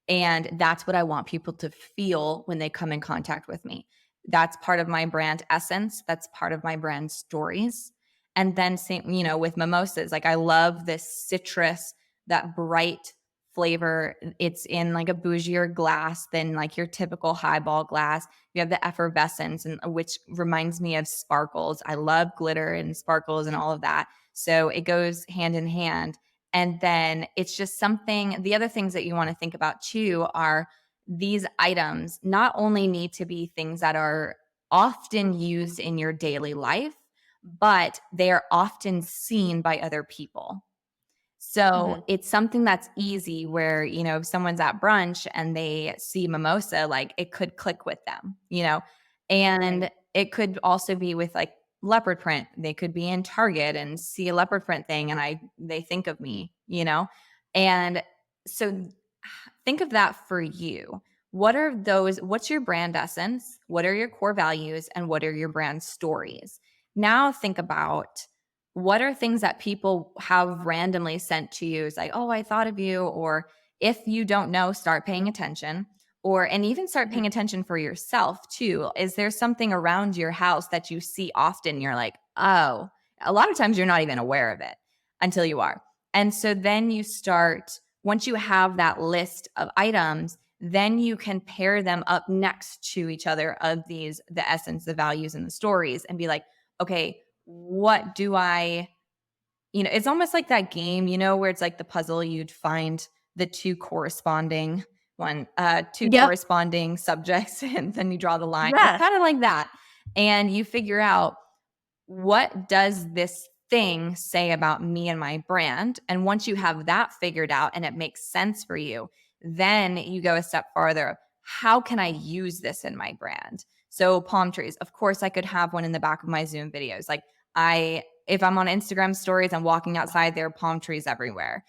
And that's what I want people to feel when they come in contact with me. That's part of my brand essence. That's part of my brand stories. And then, same, with mimosas, like I love this citrus, that bright flavor. It's in like a bougier glass than like your typical highball glass. You have the effervescence, and which reminds me of sparkles. I love glitter and sparkles and all of that. So it goes hand in hand. And then it's just something, the other things that you want to think about too are these items not only need to be things that are often used in your daily life, but they are often seen by other people. So Mhm. it's something that's easy where, if someone's at brunch and they see mimosa, like it could click with them. And Right. it could also be with like leopard print. They could be in Target and see a leopard print thing and they think of me. And so think of that for you. What's your brand essence? What are your core values and what are your brand stories? Now think about what are things that people have randomly sent to you? It's like, oh, I thought of you. Or if you don't know, start paying attention. And even start paying Mhm. attention for yourself too. Is there something around your house that you see often? You're like, oh, a lot of times you're not even aware of it until you are. And so then you start, once you have that list of items, then you can pair them up next to each other of the essence, the values, and the stories and be like, okay, what do it's almost like that game, where it's like the puzzle, you'd find the two Yep. corresponding subjects, and then you draw the line. It's Yeah. kind of like that. And you figure out what does this thing say about me and my brand? And once you have that figured out and it makes sense for you, then you go a step farther. How can I use this in my brand? So palm trees, of course, I could have one in the back of my Zoom videos. Like if I'm on Instagram stories, I'm walking outside, there are palm trees everywhere.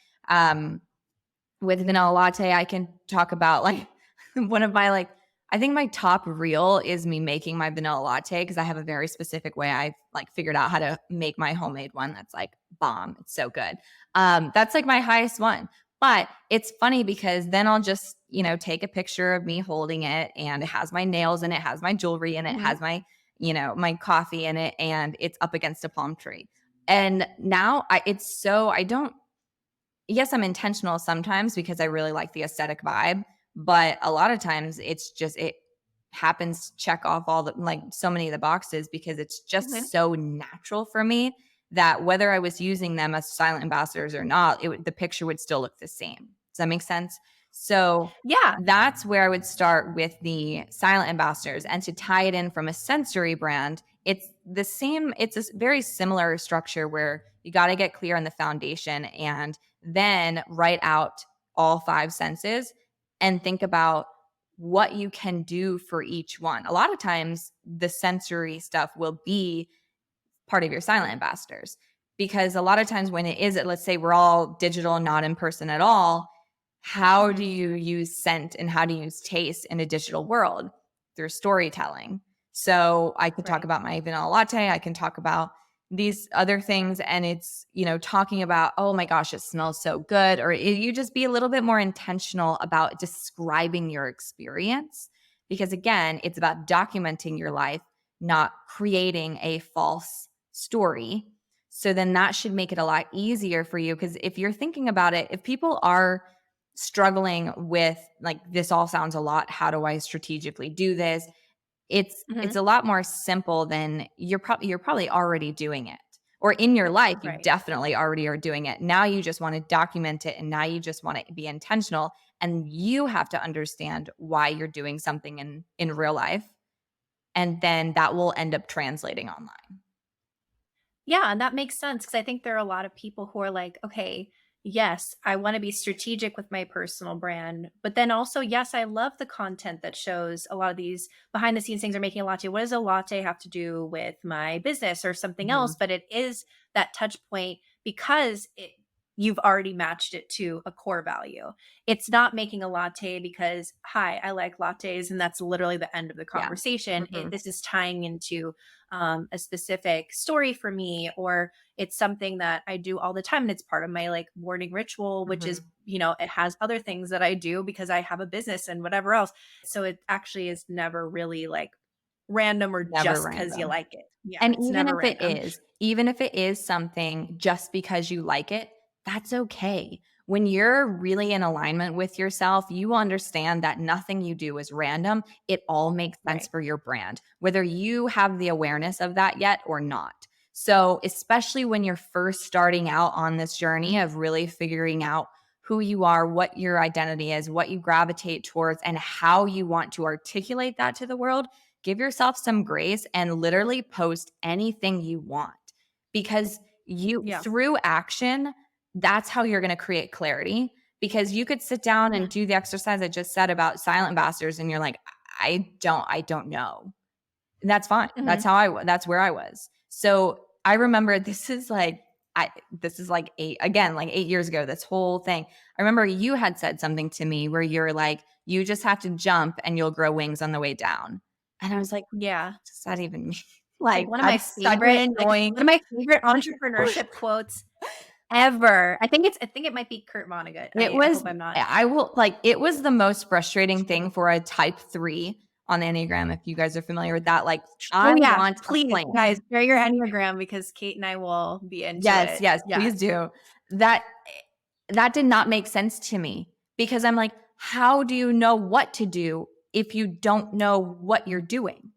With vanilla latte, I can talk about like one of my like I think my top reel is me making my vanilla latte because I have a very specific way I've like figured out how to make my homemade one that's like bomb. It's so good. That's like my highest one. But it's funny because then I'll just, take a picture of me holding it and it has my nails in it, has my jewelry in it, Mhm. has my coffee in it, and it's up against a palm tree. And now I don't yes, I'm intentional sometimes because I really like the aesthetic vibe, but a lot of times it's just it happens to check off all the like so many of the boxes because it's Mhm. just so natural for me that whether I was using them as silent ambassadors or not, the picture would still look the same. Does that make sense? So Yeah. that's where I would start with the silent ambassadors. And to tie it in from a sensory brand, it's the same, it's a very similar structure where you got to get clear on the foundation and then write out all 5 senses and think about what you can do for each one. A lot of times the sensory stuff will be part of your silent ambassadors, because a lot of times when it is, let's say we're all digital, not in person at all, how do Mhm. you use scent and how do you use taste in a digital world? Through storytelling. So I could talk Right. about my vanilla latte. I can talk about these other things, and it's, talking about, oh my gosh, it smells so good. Or you just be a little bit more intentional about describing your experience, because again, it's about documenting your life, not creating a false story. So then that should make it a lot easier for you. Because if you're thinking about it, if people are struggling with like, this all sounds a lot, how do I strategically do this? It's Mhm. a lot more simple than you're probably already doing it. Or in your life, you Right. definitely already are doing it. Now you just want to document it, and now you just want to be intentional, and you have to understand why you're doing something in real life, and then that will end up translating online. Yeah, and that makes sense because I think there are a lot of people who are like, okay, yes, I want to be strategic with my personal brand, but then also, yes, I love the content that shows a lot of these behind the scenes things are making a latte. What does a latte have to do with my business or something else? Mhm. But it is that touch point because you've already matched it to a core value. It's not making a latte because, hi, I like lattes, and that's literally the end of the Yeah. conversation. Mhm. This is tying into a specific story for me, or it's something that I do all the time and it's part of my like morning ritual, which is, Mhm. it has other things that I do because I have a business and whatever else. So it actually is never really like random or Never just because you random. like it. Yeah, And it's never random. even if it is something just because you like it, that's okay. When you're really in alignment with yourself, you will understand that nothing you do is random. It all makes sense Right. for your brand, whether you have the awareness of that yet or not. So, especially when you're first starting out on this journey of really figuring out who you are, what your identity is, what you gravitate towards, and how you want to articulate that to the world, give yourself some grace and literally post anything you want, because you, Yeah. through action, that's how you're going to create clarity. Because you could sit down and Mhm. do the exercise I just said about silent ambassadors and you're like, I don't know. And that's fine. Mhm. That's where I was. So I remember this is like 8 years ago, this whole thing. I remember you had said something to me where you're like, you just have to jump and you'll grow wings on the way down. And I was like, Yeah. what does that even mean? It's like Like, one of my that's such an favorite, annoying. one of my favorite entrepreneurship quotes ever. I think it might be Kurt Vonnegut. It I was, hope I'm not. I will like, it was the most frustrating thing for a type 3 on the Enneagram. If you guys are familiar with that, like, I Oh yeah, want a please plan. guys share your Enneagram because Kate and I will be into Yes, it. yes, Yeah. please do. That that did not make sense to me, because I'm like, how do you know what to do if you don't know what you're doing?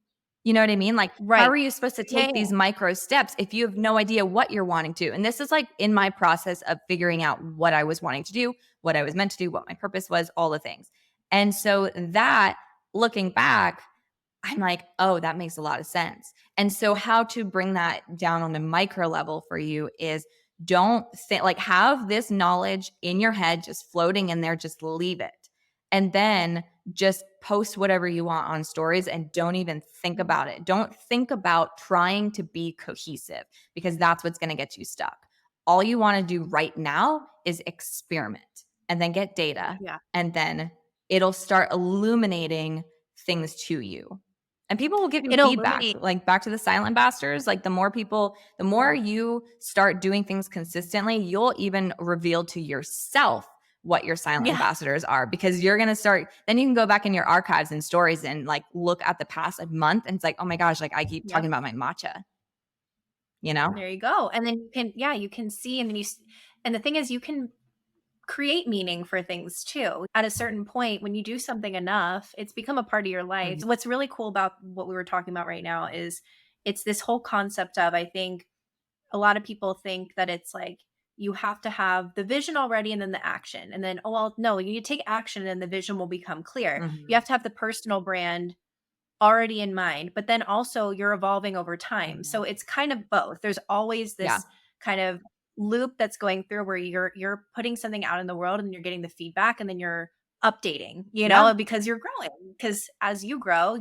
You know what I mean? Like, how Right. are you supposed to Yeah, take yeah. these micro steps if you have no idea what you're wanting to? And this is like in my process of figuring out what I was wanting to do, what I was meant to do, what my purpose was, all the things. And so that, looking back, I'm like, oh, that makes a lot of sense. And so, how to bring that down on a micro level for you is, don't think, like, have this knowledge in your head just floating in there, just leave it. And then just post whatever you want on stories and don't even think Mhm. about it. Don't think about trying to be cohesive, because that's what's going to get you stuck. All you want to do right now is experiment and then get data, Yeah. and then it'll start illuminating things to you. And people will give you It'll feedback, illuminate. like back to the silent ambassadors. Like, the more you start doing things consistently, you'll even reveal to yourself what your silent Yeah. ambassadors are, because you're going to start, then you can go back in your archives and stories and like look at the past like month, and it's like, oh my gosh, like I keep Yep. talking about my matcha, you know? There you go. And then you can see, and then and the thing is, you can create meaning for things too. At a certain point, when you do something enough, it's become a part of your life. Mhm. What's really cool about what we were talking about right now is it's this whole concept of, I think a lot of people think that it's like you have to have the vision already and then the action. And then, oh, well, no, you need to take action and then the vision will become clear. You Mhm. have to have the personal brand already in mind, but then also you're evolving over time. So Mhm. it's kind of both. There's always Yeah, this kind of loop that's going through where you're putting something out in the world and you're getting the feedback and then you're updating, yeah, because you're growing. Because as you grow,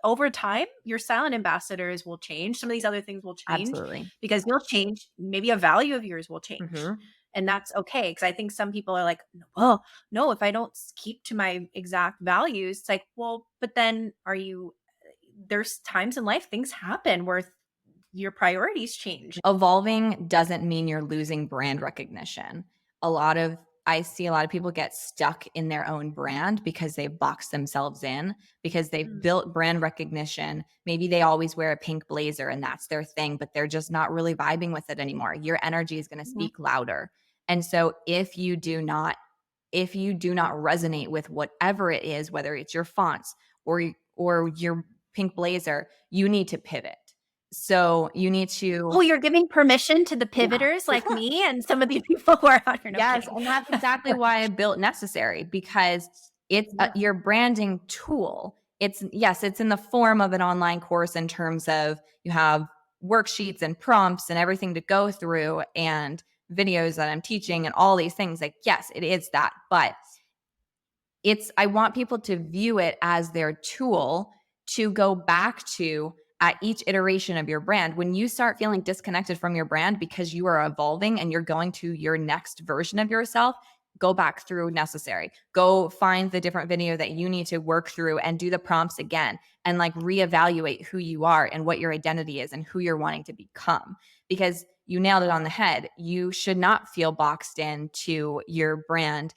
over time, your silent ambassadors will change. Some of these other things will change absolutely. because you'll change. Maybe a value of yours will change. Mhm. And that's okay. Because I think some people are like, well, no, if I don't keep to my exact values, it's like, well, but then there's times in life things happen where your priorities change. Evolving doesn't mean you're losing brand recognition. I see a lot of people get stuck in their own brand because they've boxed themselves in, because they've Mm, built brand recognition. Maybe they always wear a pink blazer and that's their thing, but they're just not really vibing with it anymore. Your energy is going to mhm. speak louder. And so if you do not resonate with whatever it is, whether it's your fonts or your pink blazer, you need to pivot. So you need to Oh, you're giving permission to the yeah. pivoters like me and some of these people who are out here. No, I'm Yes, kidding. and that's exactly why I built Necessary, because it's Yeah. your branding tool. It's in the form of an online course in terms of you have worksheets and prompts and everything to go through and videos that I'm teaching and all these things. Like, yes, it is that, but I want people to view it as their tool to go back to at each iteration of your brand. When you start feeling disconnected from your brand because you are evolving and you're going to your next version of yourself, go back through Necessary. Go find the different video that you need to work through and do the prompts again and like reevaluate who you are and what your identity is and who you're wanting to become. Because you nailed it on the head. You should not feel boxed into your brand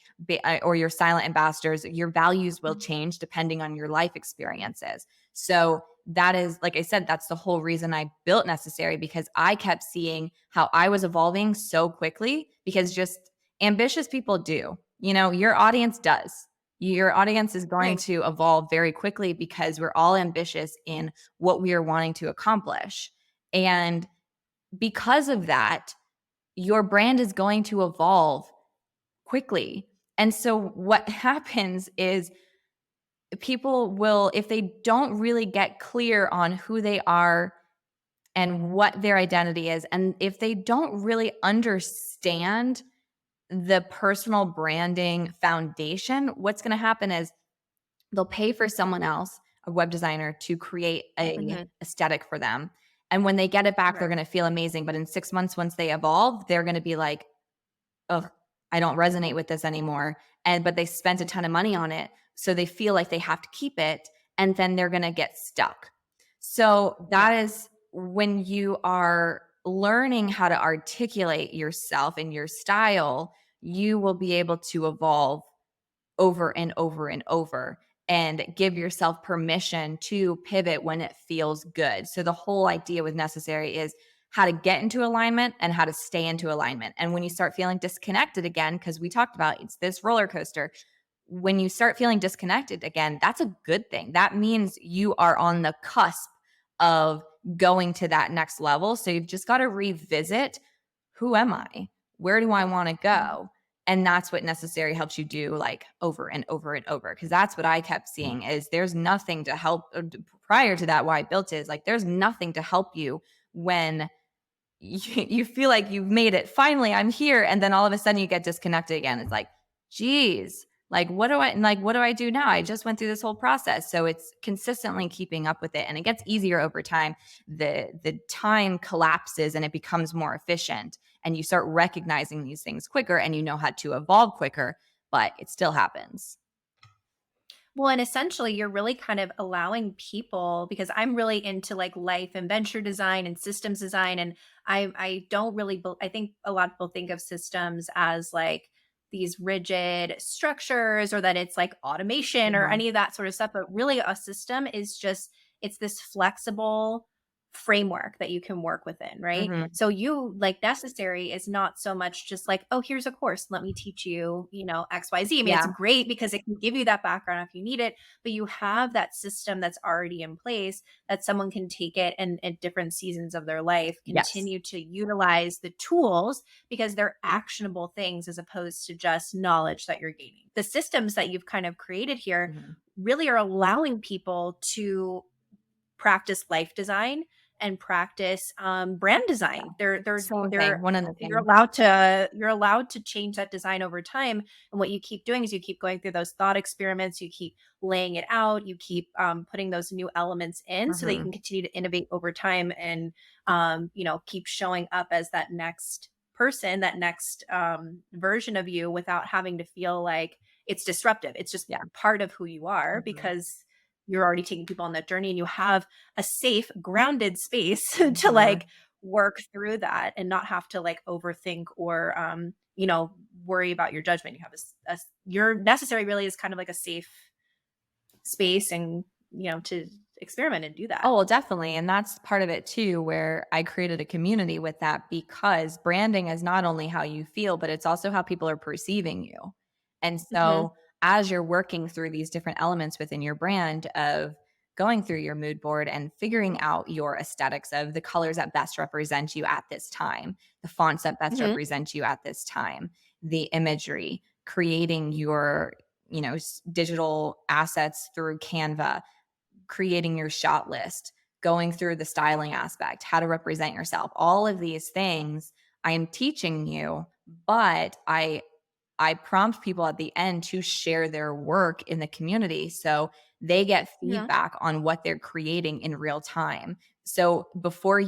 or your silent ambassadors. Your values will change depending on your life experiences. So that is, like I said, that's the whole reason I built Necessary, because I kept seeing how I was evolving so quickly, because just ambitious people do. Your audience does. Your audience is going Right. to evolve very quickly because we're all ambitious in what we are wanting to accomplish. And because of that, your brand is going to evolve quickly. And so what happens is people will, if they don't really get clear on who they are and what their identity is, and if they don't really understand the personal branding foundation, what's going to happen is they'll pay for someone else, a web designer, to create a Mhm. aesthetic for them. And when they get it back, they're Right. going to feel amazing. But in 6 months, once they evolve, they're going to be like, oh, I don't resonate with this anymore. But they spent a ton of money on it. So they feel like they have to keep it. And then they're going to get stuck. So that Yeah. is when you are learning how to articulate yourself and your style, you will be able to evolve over and over and over and give yourself permission to pivot when it feels good. So the whole idea with Necessary is how to get into alignment and how to stay into alignment. And when you start feeling disconnected again, because we talked about it's this roller coaster, when you start feeling disconnected again, that's a good thing. That means you are on the cusp of going to that next level. So you've just got to revisit, who am I? Where do I want to Mhm. go? And that's what Necessary helps you do, like over and over and over. Cause that's what I kept seeing is there's nothing to help prior to that. Why I built it is like, there's nothing to help you when you feel like you've made it. Finally, I'm here. And then all of a sudden you get disconnected again. It's like, geez, what do I do now? I just went through this whole process. So it's consistently keeping up with it. And it gets easier over time. The time collapses and it becomes more efficient. And you start recognizing these things quicker and you know how to evolve quicker, but it still happens. Well, and essentially, you're really kind of allowing people, because I'm really into like life and venture design and systems design, and I don't really I think a lot of people think of systems as like these rigid structures or that it's like automation or Uh-huh. any of that sort of stuff, but really a system is just it's this flexible framework that you can work within, right? Mhm. So you like necessary is not so much just like, oh, here's a course, let me teach you, XYZ. I mean, it's Yeah. great because it can give you that background if you need it, but you have that system that's already in place that someone can take it and at different seasons of their life Yes. continue to utilize the tools because they're actionable things as opposed to just knowledge that you're gaining. The systems that you've kind of created here Mhm. really are allowing people to practice life design and practice brand Yeah. design. Same thing, one and the You're same. allowed to change that design over time. And what you keep doing is you keep going through those thought experiments. You keep laying it out. You keep putting those new elements in so that you Mhm. can continue to innovate over time and keep showing up as that next person, that next version of you without having to feel like it's disruptive. It's just Yeah. part of who you are Mhm. because you're already taking people on that journey and you have a safe, grounded space to Mhm. like work through that and not have to like overthink or worry about your judgment. You have your necessary really is kind of like a safe space and to experiment and do that. Oh, well, definitely. And that's part of it too, where I created a community with that because branding is not only how you feel, but it's also how people are perceiving you. And Hmm. so, as you're working through these different elements within your brand of going through your mood board and figuring out your aesthetics of the colors that best represent you at this time, the fonts that best Hmm. represent you at this time, the imagery, creating your, digital assets through Canva, creating your shot list, going through the styling aspect, how to represent yourself, all of these things I am teaching you, but I prompt people at the end to share their work in the community so they get Yeah. feedback on what they're creating in real time. So before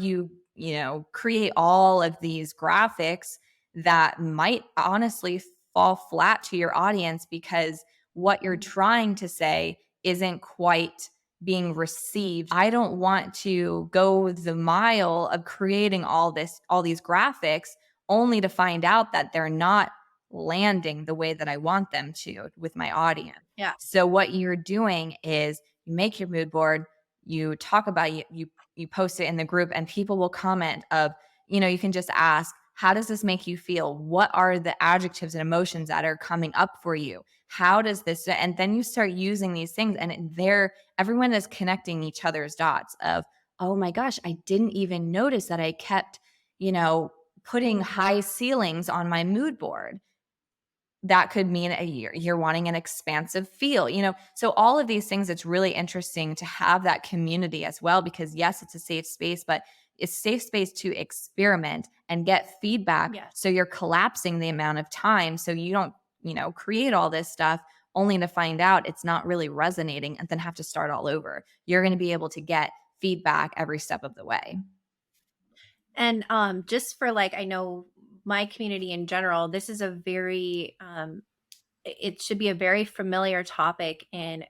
create all of these graphics that might honestly fall flat to your audience because what you're trying to say isn't quite being received. I don't want to go the mile of creating all these graphics only to find out that they're not landing the way that I want them to with my audience. Yeah. So what you're doing is you make your mood board, you talk about you post it in the group and people will comment of, you can just ask, how does this make you feel? What are the adjectives and emotions that are coming up for you? How does this, and then you start using these things and everyone is connecting each other's dots of, oh my gosh, I didn't even notice that I kept, you know, putting high ceilings on my mood board. That could mean you're wanting an expansive feel, so all of these things, it's really interesting to have that community as well, because yes, it's a safe space, but it's safe space to experiment and get feedback, Yes. so you're collapsing the amount of time so you don't create all this stuff only to find out it's not really resonating and then have to start all over. You're going to be able to get feedback every step of the way. And just for like I know my community in general, this is a very it should be a very familiar topic in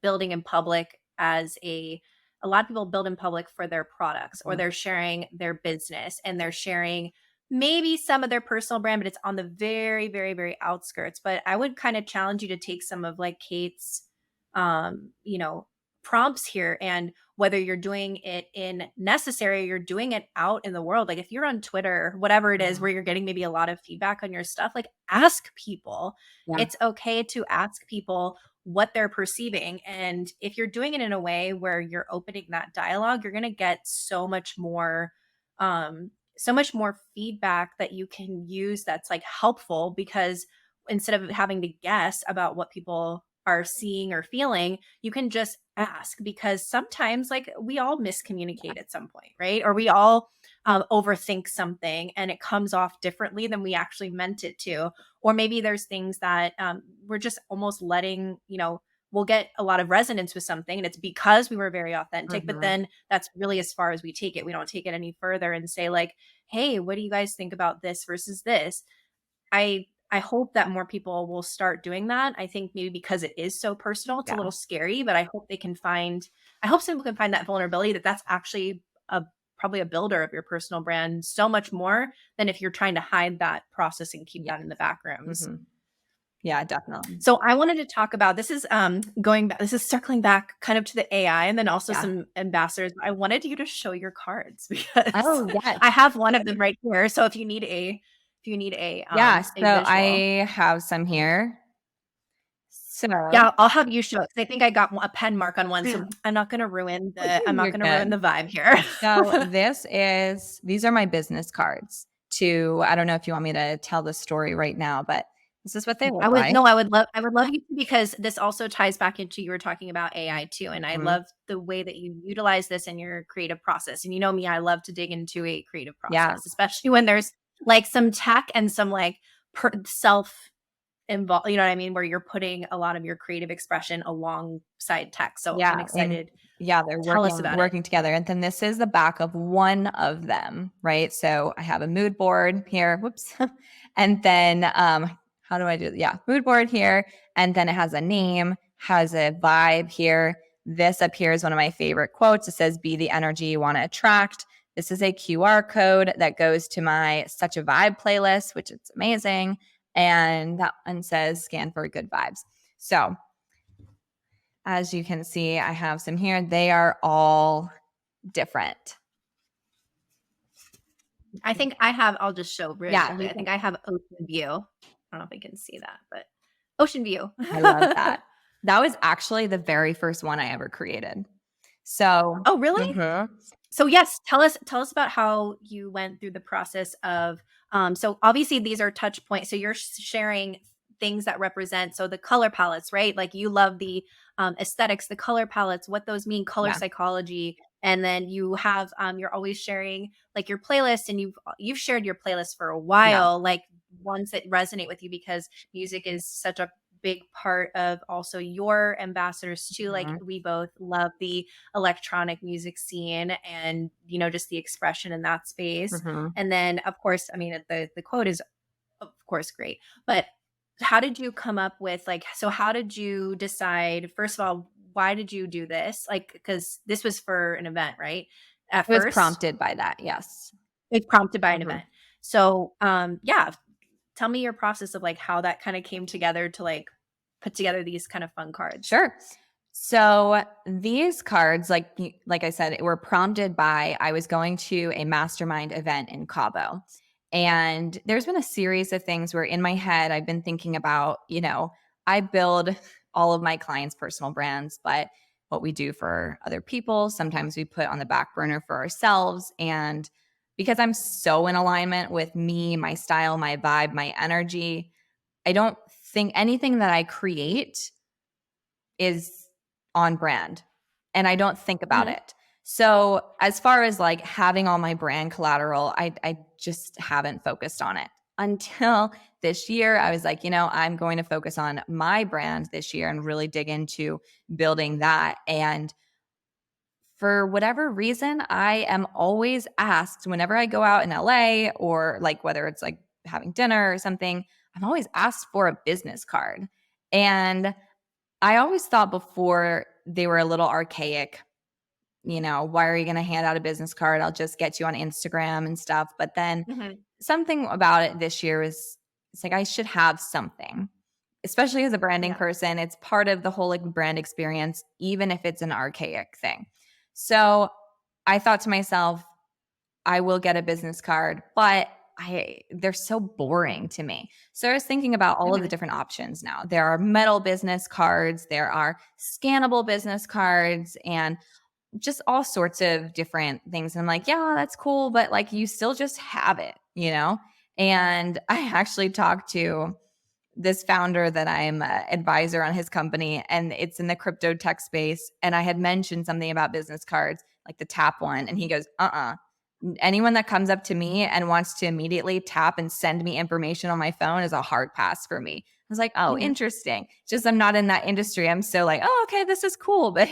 building in public as a lot of people build in public for their products or Mhm. they're sharing their business and they're sharing maybe some of their personal brand, but it's on the very, very, very outskirts. But I would kind of challenge you to take some of like Kate's um, you know, prompts here and whether you're doing it in necessary, you're doing it out in the world. Like if you're on Twitter, whatever it is, Mhm. where you're getting maybe a lot of feedback on your stuff, like ask people. Yeah. It's okay to ask people what they're perceiving. And if you're doing it in a way where you're opening that dialogue, you're going to get so much more feedback that you can use that's like helpful because instead of having to guess about what people are seeing or feeling, you can just ask because sometimes like we all miscommunicate at some point, right? Or we all overthink something and it comes off differently than we actually meant it to, or maybe there's things that we're just almost letting we'll get a lot of resonance with something and it's because we were very authentic, but Mhm. then that's really as far as we take it. We don't take it any further and say like, hey, what do you guys think about this versus this? I hope that more people will start doing that. I think maybe because it is so personal, it's a Yeah. little scary, but I hope some people can find that vulnerability that's actually a probably a builder of your personal brand so much more than if you're trying to hide that process and keep Yeah. that in the back rooms. Mhm. Yeah, definitely. So I wanted to talk about this is going back, this is circling back kind of to the AI and then also Yeah. some ambassadors. I wanted you to show your cards because Oh, yes. I have one of them right here. So if you need Yeah. a So visual. I have some here. So Yeah, I'll have you show it 'cause I think I got a pen mark on one, so I'm not gonna ruin you're good. the vibe here. So these are my business cards to, I don't know if you want me to tell the story right now, but this is what they I look would like. no, I would love you to because this also ties back into you were talking about AI too, and I Mhm. love the way that you utilize this in your creative process. And you know me, I love to dig into a creative Yeah. process, especially when there's like some tech and some like self involved, you know what I mean, where you're putting a lot of your creative expression alongside tech. So I'm Yeah. And excited. yeah, they're Tell us working about it. working together. And then this is the back of one of them, right? So I have a mood board here. Whoops. And then how do I do? Yeah, mood board here. And then it has a name, has a vibe here. This up here is one of my favorite quotes. It says, "Be the energy you want to attract." This is a QR code that goes to my Such a Vibe playlist, which is amazing. And that one says, "Scan for good vibes." So as you can see, I have some here. They are all different. I think I have, I'll just show really Yeah, quickly. I think I have ocean view. I don't know if I can see that, but ocean view. I love that. That was actually the very first one I ever created. So, Oh, really? mhm, So yes, tell us about how you went through the process of so obviously these are touch points. So you're sharing things that represent so the color palettes, right? Like you love the aesthetics, the color palettes, what those mean, color yeah, psychology, and then you have you're always sharing like your playlist and you've shared your playlist for a yeah, while, like ones that resonate with you because music is such a big part of also your ambassadors too. Like mhm, we both love the electronic music scene and you know just the expression in that space. mhm. And then of course I mean the quote is of course great, but how did you come up with like so how did you decide first of all why did you do this like because this was for an event right at It was first prompted by that, yes. it's prompted by an Mhm. event so yeah tell me your process of like how that kind of came together to like put together these kind of fun cards. Sure. So these cards, like I said, were prompted by I was going to a mastermind event in Cabo. And there's been a series of things where in my head I've been thinking about, I build all of my clients' personal brands, but what we do for other people, sometimes we put on the back burner for ourselves. And because I'm so in alignment with me, my style, my vibe, my energy, I don't think anything that I create is on brand and I don't think about Mhm. it. So as far as like having all my brand collateral, I just haven't focused on it until this year. I was like, I'm going to focus on my brand this year and really dig into building that. And for whatever reason, I am always asked whenever I go out in LA or like whether it's like having dinner or something, I'm always asked for a business card. And I always thought before they were a little archaic. Why are you going to hand out a business card? I'll just get you on Instagram and stuff. But then Mhm. something about it this year is it's like I should have something, especially as a branding Yeah. person. It's part of the whole like brand experience, even if it's an archaic thing. So I thought to myself, I will get a business card, but they're so boring to me. So I was thinking about all of the Mhm. different options now. There are metal business cards, there are scannable business cards, and just all sorts of different things. And I'm like, yeah, that's cool, but like you still just have it. And I actually talked to this founder that I'm an advisor on his company, and it's in the crypto tech space. And I had mentioned something about business cards, like the tap one. And he goes, anyone that comes up to me and wants to immediately tap and send me information on my phone is a hard pass for me. I was like, oh, Mhm. interesting. Just I'm not in that industry. I'm so like, oh, okay, this is cool. But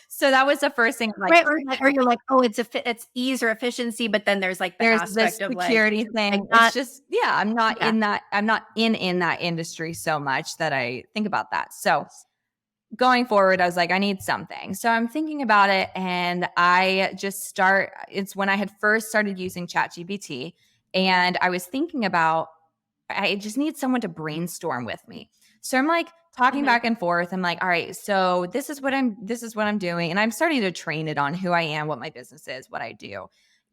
so that was the first thing. Like, Right, or you're like, "Oh, it's ease or efficiency," but then there's, like, the there's this aspect of, security like, thing. It's not just, yeah, I'm not yeah. in that. I'm not in that industry so much that I think about that. So going forward, I was like, I need something. So I'm thinking about it, and it's when I had first started using Chat GPT, and I was thinking about I just need someone to brainstorm with me. So I'm like talking Mhm. back and forth. I'm like, all right, so this is what I'm doing. And I'm starting to train it on who I am, what my business is, what I do.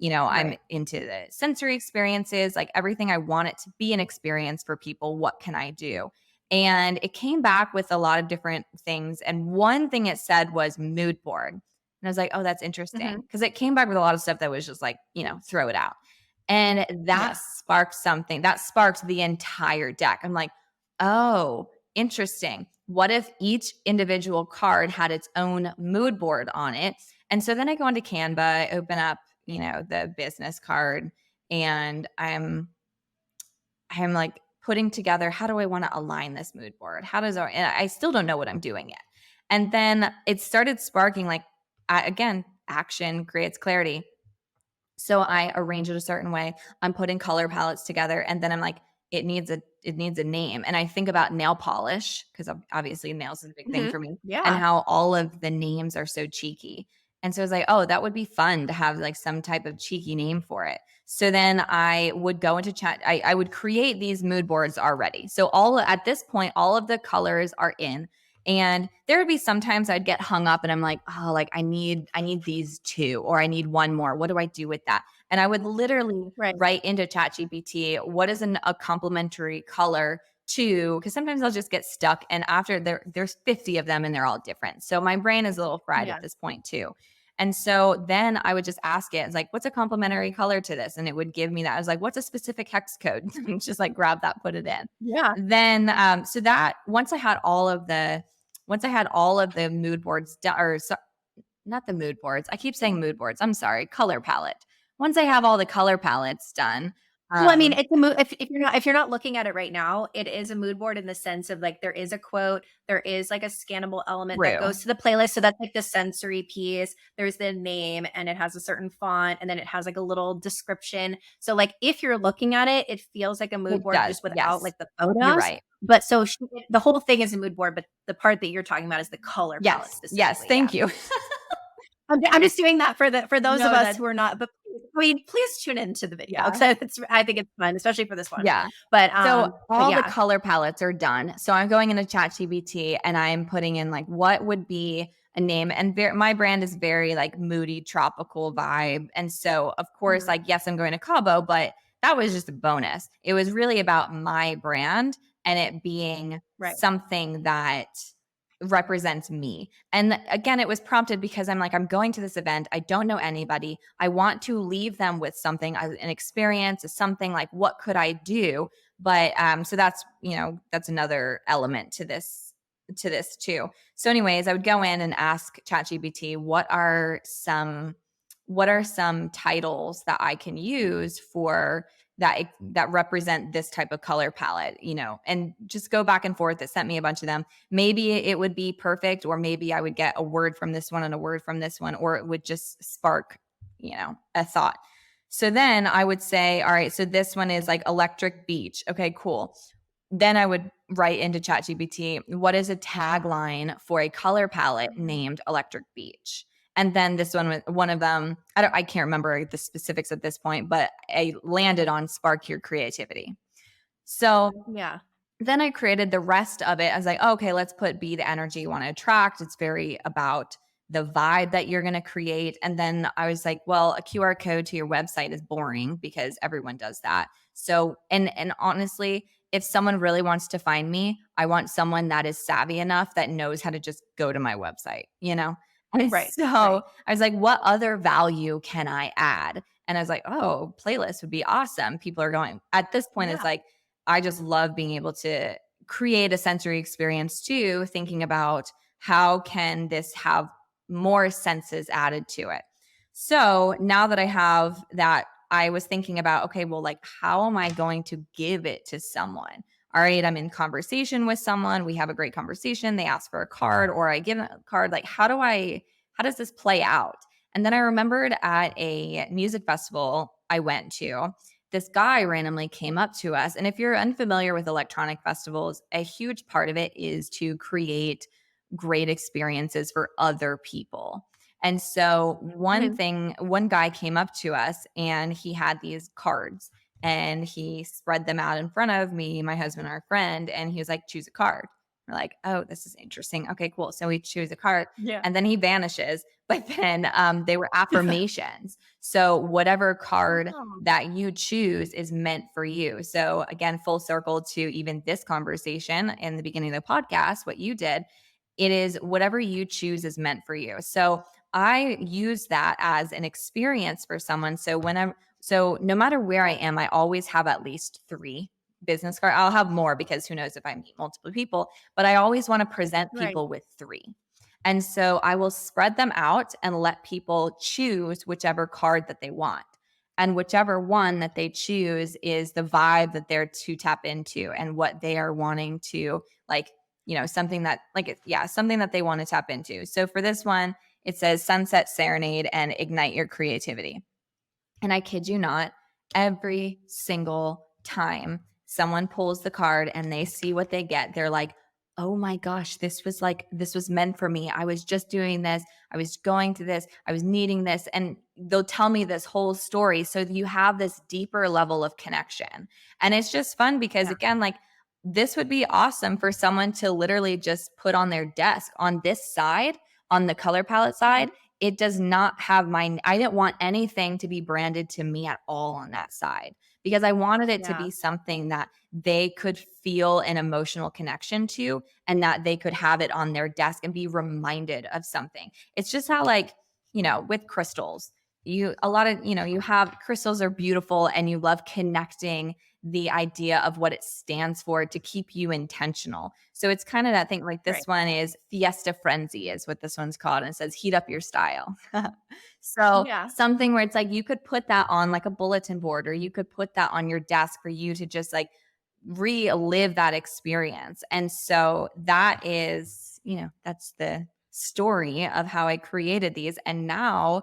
I'm Right. into the sensory experiences, like everything. I want it to be an experience for people. What can I do? And it came back with a lot of different things. And one thing it said was mood board. And I was like, oh, that's interesting. Mhm. Because it came back with a lot of stuff that was just like, throw it out. And that Yeah. sparked something. That sparked the entire deck. I'm like, oh, interesting. What if each individual card had its own mood board on it? And so then I go into Canva, I open up, the business card, and I'm like putting together, how do I want to align this mood board? And I still don't know what I'm doing yet. And then it started sparking like, again, action creates clarity. So I arrange it a certain way. I'm putting color palettes together, and then I'm like, it needs a name. And I think about nail polish, because obviously nails is a big thing Mhm. for me, and Yeah. how all of the names are so cheeky. And so I was like, oh, that would be fun to have like some type of cheeky name for it. So then I would go into chat. I would create these mood boards already. So at this point, all of the colors are in. And there would be sometimes I'd get hung up and I'm like, oh, like I need these two, or I need one more. What do I do with that? And I would literally Right. write into Chat GPT, what is a complementary color to, because sometimes I'll just get stuck. And after there's 50 of them and they're all different. So my brain is a little fried Yeah. at this point too. And so then I would just ask it, it's like, what's a complementary color to this? And it would give me that. I was like, what's a specific hex code? Just like grab that, put it in. Yeah. Then, so that once I had all of the mood boards done, not the mood boards. I keep saying mood boards. I'm sorry, color palette. Once I have all the color palettes done, Well, I mean, um, it's a mood if you're not looking at it right now, it is a mood board in the sense of, like, there is a quote, there is, like, a scannable element that true. goes to the playlist, so that's, like, the sensory piece. There's the name, and it has a certain font, and then it has, like, a little description. So, like, if you're looking at it, it feels like a mood It board does. just without, Yes, like, the you're photos. right. But so the whole thing is a mood board, but the part that you're talking about is the color palette Yes, yes. specifically, yeah. Thank you. I'm just doing that for those of No, us that who are not, but I mean, please tune into the video yeah. because I think it's fun, especially for this one. Yeah. But, So but all the yeah. color palettes are done. So I'm going into ChatGPT and I'm putting in like what would be a name. And my brand is very like moody, tropical vibe. And so of course, Mhm. like yes, I'm going to Cabo, but that was just a bonus. It was really about my brand and it being Right. something that represents me. And again, it was prompted because I'm going to this event. I don't know anybody. I want to leave them with something, an experience, something like what could I do? But so that's another element to this too. So anyways, I would go in and ask ChatGPT what are some titles that I can use for that represent this type of color palette, and just go back and forth. It sent me a bunch of them. Maybe it would be perfect, or maybe I would get a word from this one and a word from this one, or it would just spark, a thought. So then I would say, all right, so this one is like electric beach. Okay, cool. Then I would write into ChatGPT, what is a tagline for a color palette named Electric Beach? And then this one of them, I can't remember the specifics at this point, but I landed on Spark Your Creativity. So Yeah. then I created the rest of it. I was like, oh, okay, let's be the energy you want to attract. It's very about the vibe that you're going to create. And then I was like, well, a QR code to your website is boring because everyone does that. So, and honestly, if someone really wants to find me, I want someone that is savvy enough that knows how to just go to my website. And Right. so Right. I was like, what other value can I add? And I was like, oh, playlist would be awesome. People are going at this point, it's Yeah. like, I just love being able to create a sensory experience too, thinking about how can this have more senses added to it. So now that I have that, I was thinking about, okay, well, like, how am I going to give it to someone? All right, I'm in conversation with someone. We have a great conversation. They ask for a card, or I give them a card. Like, how does this play out? And then I remembered at a music festival I went to, this guy randomly came up to us. And if you're unfamiliar with electronic festivals, a huge part of it is to create great experiences for other people. And so Mhm. one guy came up to us and he had these cards and he spread them out in front of me, my husband, our friend, and he was like, choose a card. We're like, oh, this is interesting. Okay, cool. So we choose a card Yeah. and then he vanishes. But then they were affirmations. So whatever card Oh, that you choose is meant for you. So again, full circle to even this conversation in the beginning of the podcast, what you did, it is whatever you choose is meant for you. So I use that as an experience for someone. So no matter where I am, I always have at least 3 business cards. I'll have more because who knows if I meet multiple people, but I always want to present right. people with 3. And so I will spread them out and let people choose whichever card that they want. And whichever one that they choose is the vibe that they're to tap into and what they are wanting to like, something that something that they want to tap into. So for this one, it says sunset serenade and ignite your creativity. And I kid you not, every single time someone pulls the card and they see what they get, they're like, oh my gosh, this was meant for me. I was just doing this. I was going to this. I was needing this. And they'll tell me this whole story. So you have this deeper level of connection. And it's just fun because, Yeah. again, like this would be awesome for someone to literally just put on their desk on this side, on the color palette Mhm. side. It does not have I didn't want anything to be branded to me at all on that side because I wanted it to Yeah. be something that they could feel an emotional connection to and that they could have it on their desk and be reminded of something. It's just how like, with crystals, you have crystals are beautiful and you love connecting the idea of what it stands for to keep you intentional. So it's kind of that thing like Right. this one is Fiesta Frenzy is what this one's called. And it says heat up your style. So Yeah. something where it's like you could put that on like a bulletin board or you could put that on your desk for you to just like relive that experience. And so that is, that's the story of how I created these. And now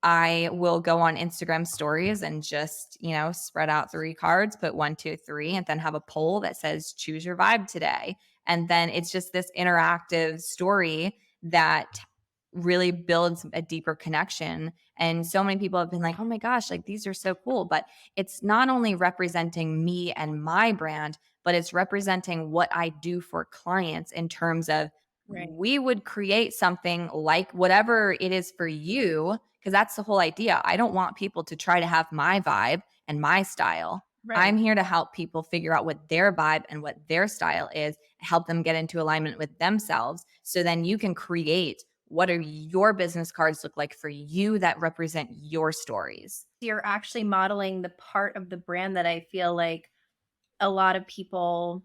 I will go on Instagram stories and just, spread out 3 cards, put 1, 2, 3, and then have a poll that says choose your vibe today. And then it's just this interactive story that really builds a deeper connection. And so many people have been like, oh my gosh, like these are so cool. But it's not only representing me and my brand, but it's representing what I do for clients in terms of Right. we would create something like whatever it is for you, because that's the whole idea. I don't want people to try to have my vibe and my style. Right. I'm here to help people figure out what their vibe and what their style is, help them get into alignment with themselves. So then you can create what are your business cards look like for you that represent your stories. You're actually modeling the part of the brand that I feel like a lot of people,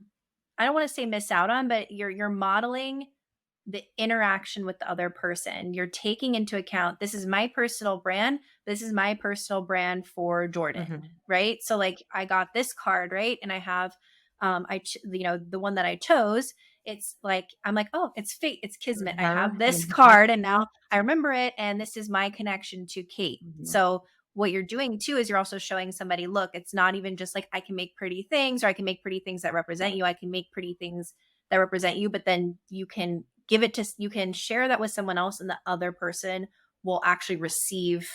I don't want to say miss out on, but you're modeling the interaction with the other person. You're taking into account this is my personal brand, this is my personal brand for Jordan, Mhm. right? So like I got this card, right? And I have the one that I chose, it's like I'm like, "Oh, it's fate, it's kismet. I have Mhm. this Mhm. card and now I remember it and this is my connection to Kate." Mhm. So what you're doing too is you're also showing somebody, look, it's not even just like I can make pretty things or I can make pretty things that represent you. I can make pretty things that represent you, but then you can share that with someone else and the other person will actually receive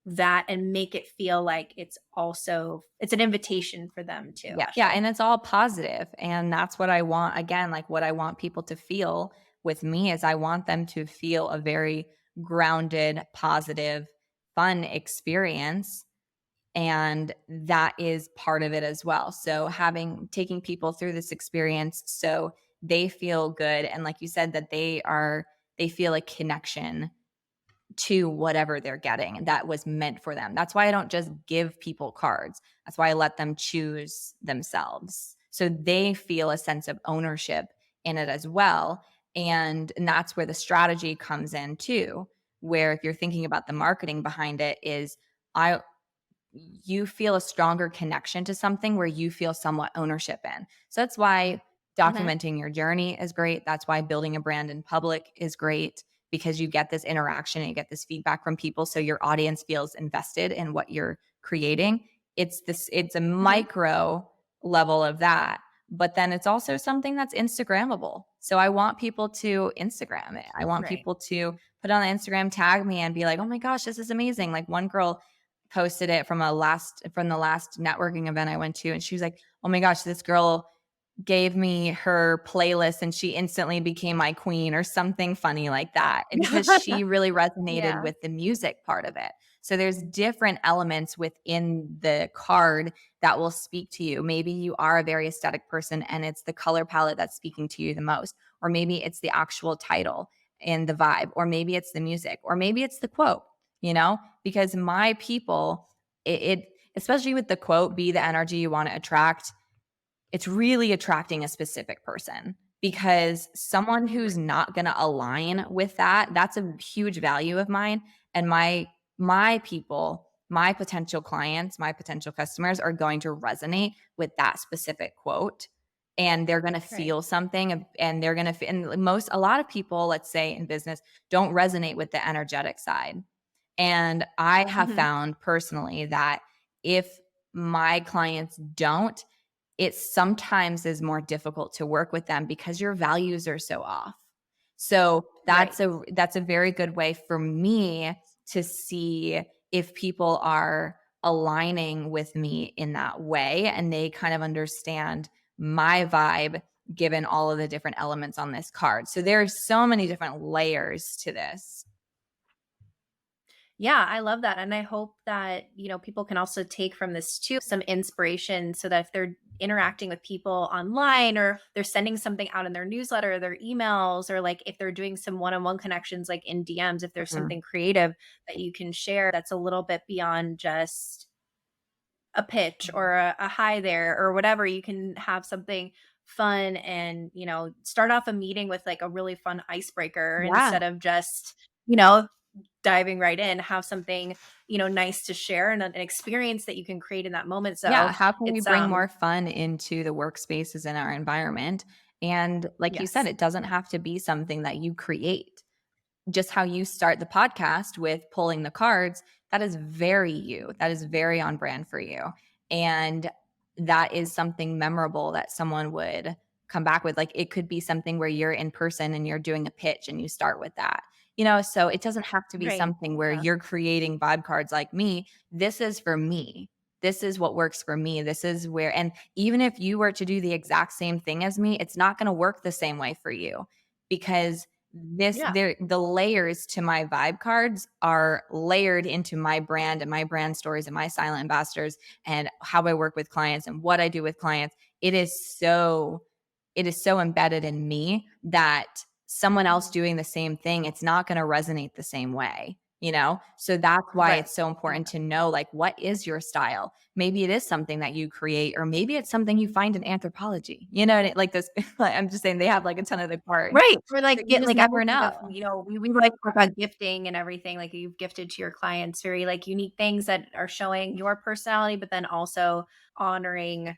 that and make it feel like it's an invitation for them too, Yeah. Yeah. actually. And it's all positive. And that's what I want. Again, like what I want people to feel with me is I want them to feel a very grounded, positive, fun experience. And that is part of it as well. So taking people through this experience so they feel good. And like you said, that they feel a connection to whatever they're getting and that was meant for them. That's why I don't just give people cards. That's why I let them choose themselves. So they feel a sense of ownership in it as well. And that's where the strategy comes in too, where if you're thinking about the marketing behind it is I you feel a stronger connection to something where you feel somewhat ownership in. So that's why Mhm. documenting your journey is great. That's why building a brand in public is great because you get this interaction and you get this feedback from people so your audience feels invested in what you're creating. It's a Mhm. micro level of that. But then it's also something that's Instagrammable. So I want people to Instagram it. I want Right. people to put on Instagram, tag me and be like, "Oh my gosh, this is amazing." Like one girl posted it from the last networking event I went to, and she was like, "Oh my gosh, this girl gave me her playlist and she instantly became my queen," or something funny like that. And because she really resonated Yeah. with the music part of it. So there's different elements within the card that will speak to you. Maybe you are a very aesthetic person and it's the color palette that's speaking to you the most. Or maybe it's the actual title and the vibe. Or maybe it's the music. Or maybe it's the quote, because my people, it especially with the quote, be the energy you want to attract, it's really attracting a specific person, because someone who's not going to align with that, that's a huge value of mine. And my people, my potential clients, my potential customers are going to resonate with that specific quote, and they're going to Right. feel something, and they're going to, and a lot of people, let's say in business, don't resonate with the energetic side. And I have Mhm. found personally that if my clients don't, it sometimes is more difficult to work with them because your values are so off. So Right. that's a very good way for me to see if people are aligning with me in that way, and they kind of understand my vibe given all of the different elements on this card. So there's so many different layers to this. Yeah, I love that. And I hope that, people can also take from this too some inspiration so that if they're interacting with people online, or they're sending something out in their newsletter, their emails, or like if they're doing some one-on-one connections like in DMs, if there's Mhm. something creative that you can share that's a little bit beyond just a pitch or a hi there or whatever, you can have something fun and, start off a meeting with like a really fun icebreaker Yeah. instead of just, you know, diving right in, have something, nice to share and an experience that you can create in that moment. Yeah, So how can we it's bring more fun into the workspaces in our environment? And like you said, yes. it doesn't have to be something that you create. Just how you start the podcast with pulling the cards, that is very you. That is very on brand for you. And that is something memorable that someone would come back with. Like, it could be something where you're in person and you're doing a pitch and you start with that. So it doesn't have to be Right. something where Yeah. you're creating vibe cards like me. This is for me. This is what works for me. This is where, and even if you were to do the exact same thing as me, it's not going to work the same way for you, because Yeah. the layers to my vibe cards are layered into my brand and my brand stories and my silent ambassadors and how I work with clients and what I do with clients. It is so embedded in me that someone else doing the same thing, it's not going to resonate the same way. So that's why Right. it's so Yeah. important to know, like, what is your style? Maybe it is something that you create, or maybe it's something you find in anthropology, and like this. I'm just saying, they have like a ton of the cards. Right. Or So like you get just like I never would think of, know. we like talk about gifting and everything. Like you've gifted to your clients very like unique things that are showing your personality, but then also honoring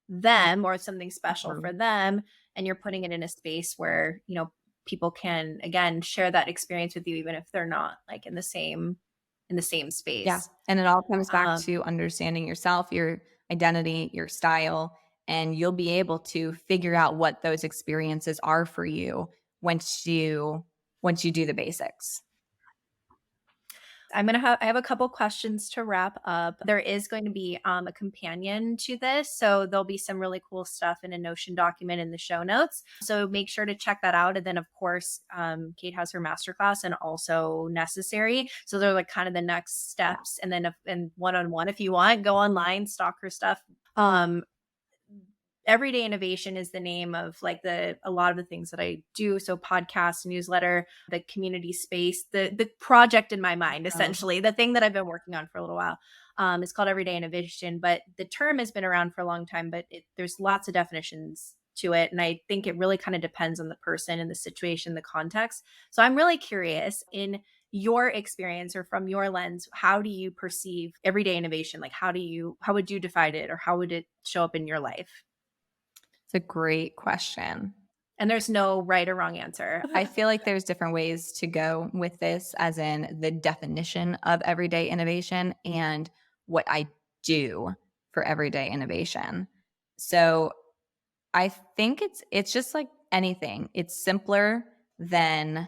them or something special Mhm. for them. And you're putting it in a space where, people can again share that experience with you, even if they're not like in the same Yeah. space. And it all comes back Um, to understanding yourself, your identity, your style, and you'll be able to figure out what those experiences are for you once you do the basics. I have a couple questions to wrap up. There is going to be a companion to this, so there'll be some really cool stuff in a Notion document in the show notes. So make sure to check that out. And then, of course, Kate has her masterclass and also necessary. So they're like kind of the next Yeah. steps. And then, and one on one, if you want, go online, stalk her stuff. Um, Everyday innovation is the name of like a lot of the things that I do. So podcast, newsletter, the community space, the project in my mind, Oh, essentially, the thing that I've been working on for a little while. It's called Everyday Innovation, but the term has been around for a long time, but there's lots of definitions to it. And I think it really kind of depends on the person and the situation, the context. So I'm really curious, in your experience or from your lens, how do you perceive everyday innovation? Like how would you define it, or how would it show up in your life? it's a great question. And there's no right or wrong answer. I feel like there's different ways to go with this, as in the definition of everyday innovation and what I do for everyday innovation. So I think it's just like anything. It's simpler than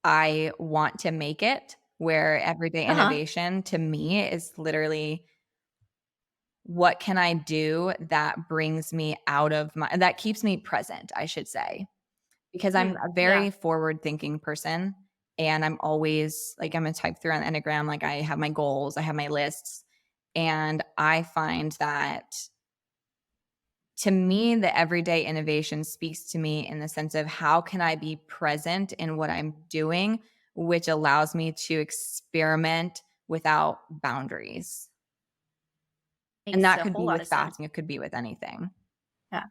I want to make it, where everyday Uh-huh. innovation to me is literally what can I do that brings me out of that keeps me present, I should say. Because I'm a Yeah. very forward-thinking person, and I'm always like, I'm a type 3 on the Enneagram, like, I have my goals, I have my lists, and I find that, to me, the everyday innovation speaks to me in the sense of how can I be present in what I'm doing, which allows me to experiment without boundaries, and Makes that a could whole be lot with of sense. fasting, it could be with anything. Yeah.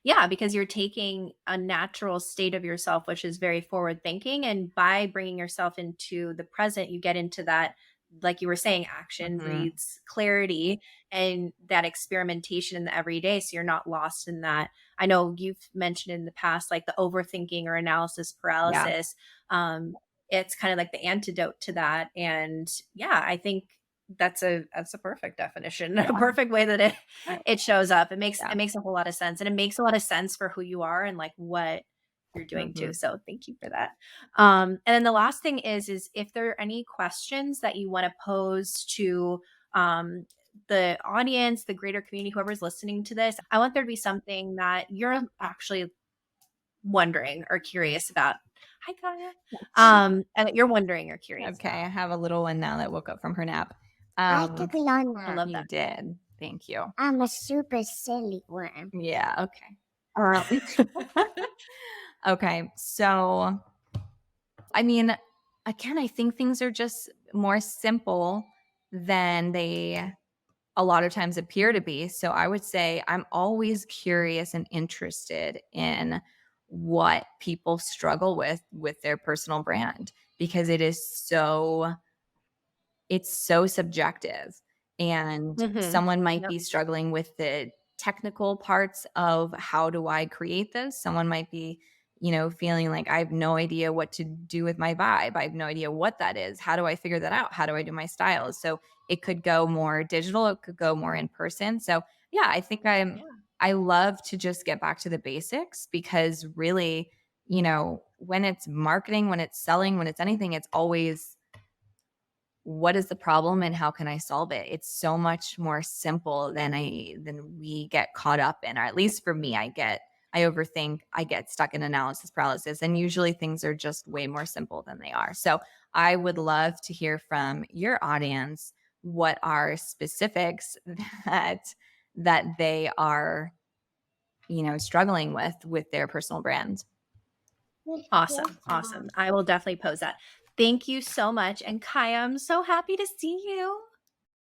Yeah, because you're taking a natural state of yourself, which is very forward thinking. And by bringing yourself into the present, you get into that, like you were saying, action Mhm. breeds clarity and that experimentation in the everyday. So you're not lost in that. I know you've mentioned in the past, like the overthinking or analysis Yeah. paralysis. Um, it's kind of like the antidote to that. And yeah, I think that's a perfect definition, a Yeah. perfect way that it shows up. Yeah. It makes a whole lot of sense, and it makes a lot of sense for who you are and like what you're doing too. Mhm. So thank you for that. And then the last thing is if there are any questions that you want to pose to um the audience, the greater community, whoever's listening to this, I want there to be something that you're actually wondering or curious about. Hi, Kaya. And that you're wondering or curious Okay, about. I have a little one now that woke up from her nap. I took a long I nap. love You that. did. Thank you. I'm a super silly one. Yeah, okay. Um, Okay, so, I mean, again, I think things are just more simple than they a lot of times appear to be. So I would say I'm always curious and interested in what people struggle with their personal brand because it's so subjective, and Mm-hmm. someone might Yep. be struggling with the technical parts of how do I create this? Someone might be, feeling like I have no idea what to do with my vibe. I have no idea what that is. How do I figure that out? How do I do my styles? So it could go more digital, it could go more in person. So yeah, I think Yeah. I love to just get back to the basics because really, when it's marketing, when it's selling, when it's anything, it's always what is the problem and how can I solve it? It's so much more simple than we get caught up in, or at least for me, I overthink, I get stuck in analysis paralysis, and usually things are just way more simple than they are. So I would love to hear from your audience what are specifics that they are, struggling with their personal brand. Awesome. Awesome. I will definitely pose that. Thank you so much. And Kaya, I'm so happy to see you.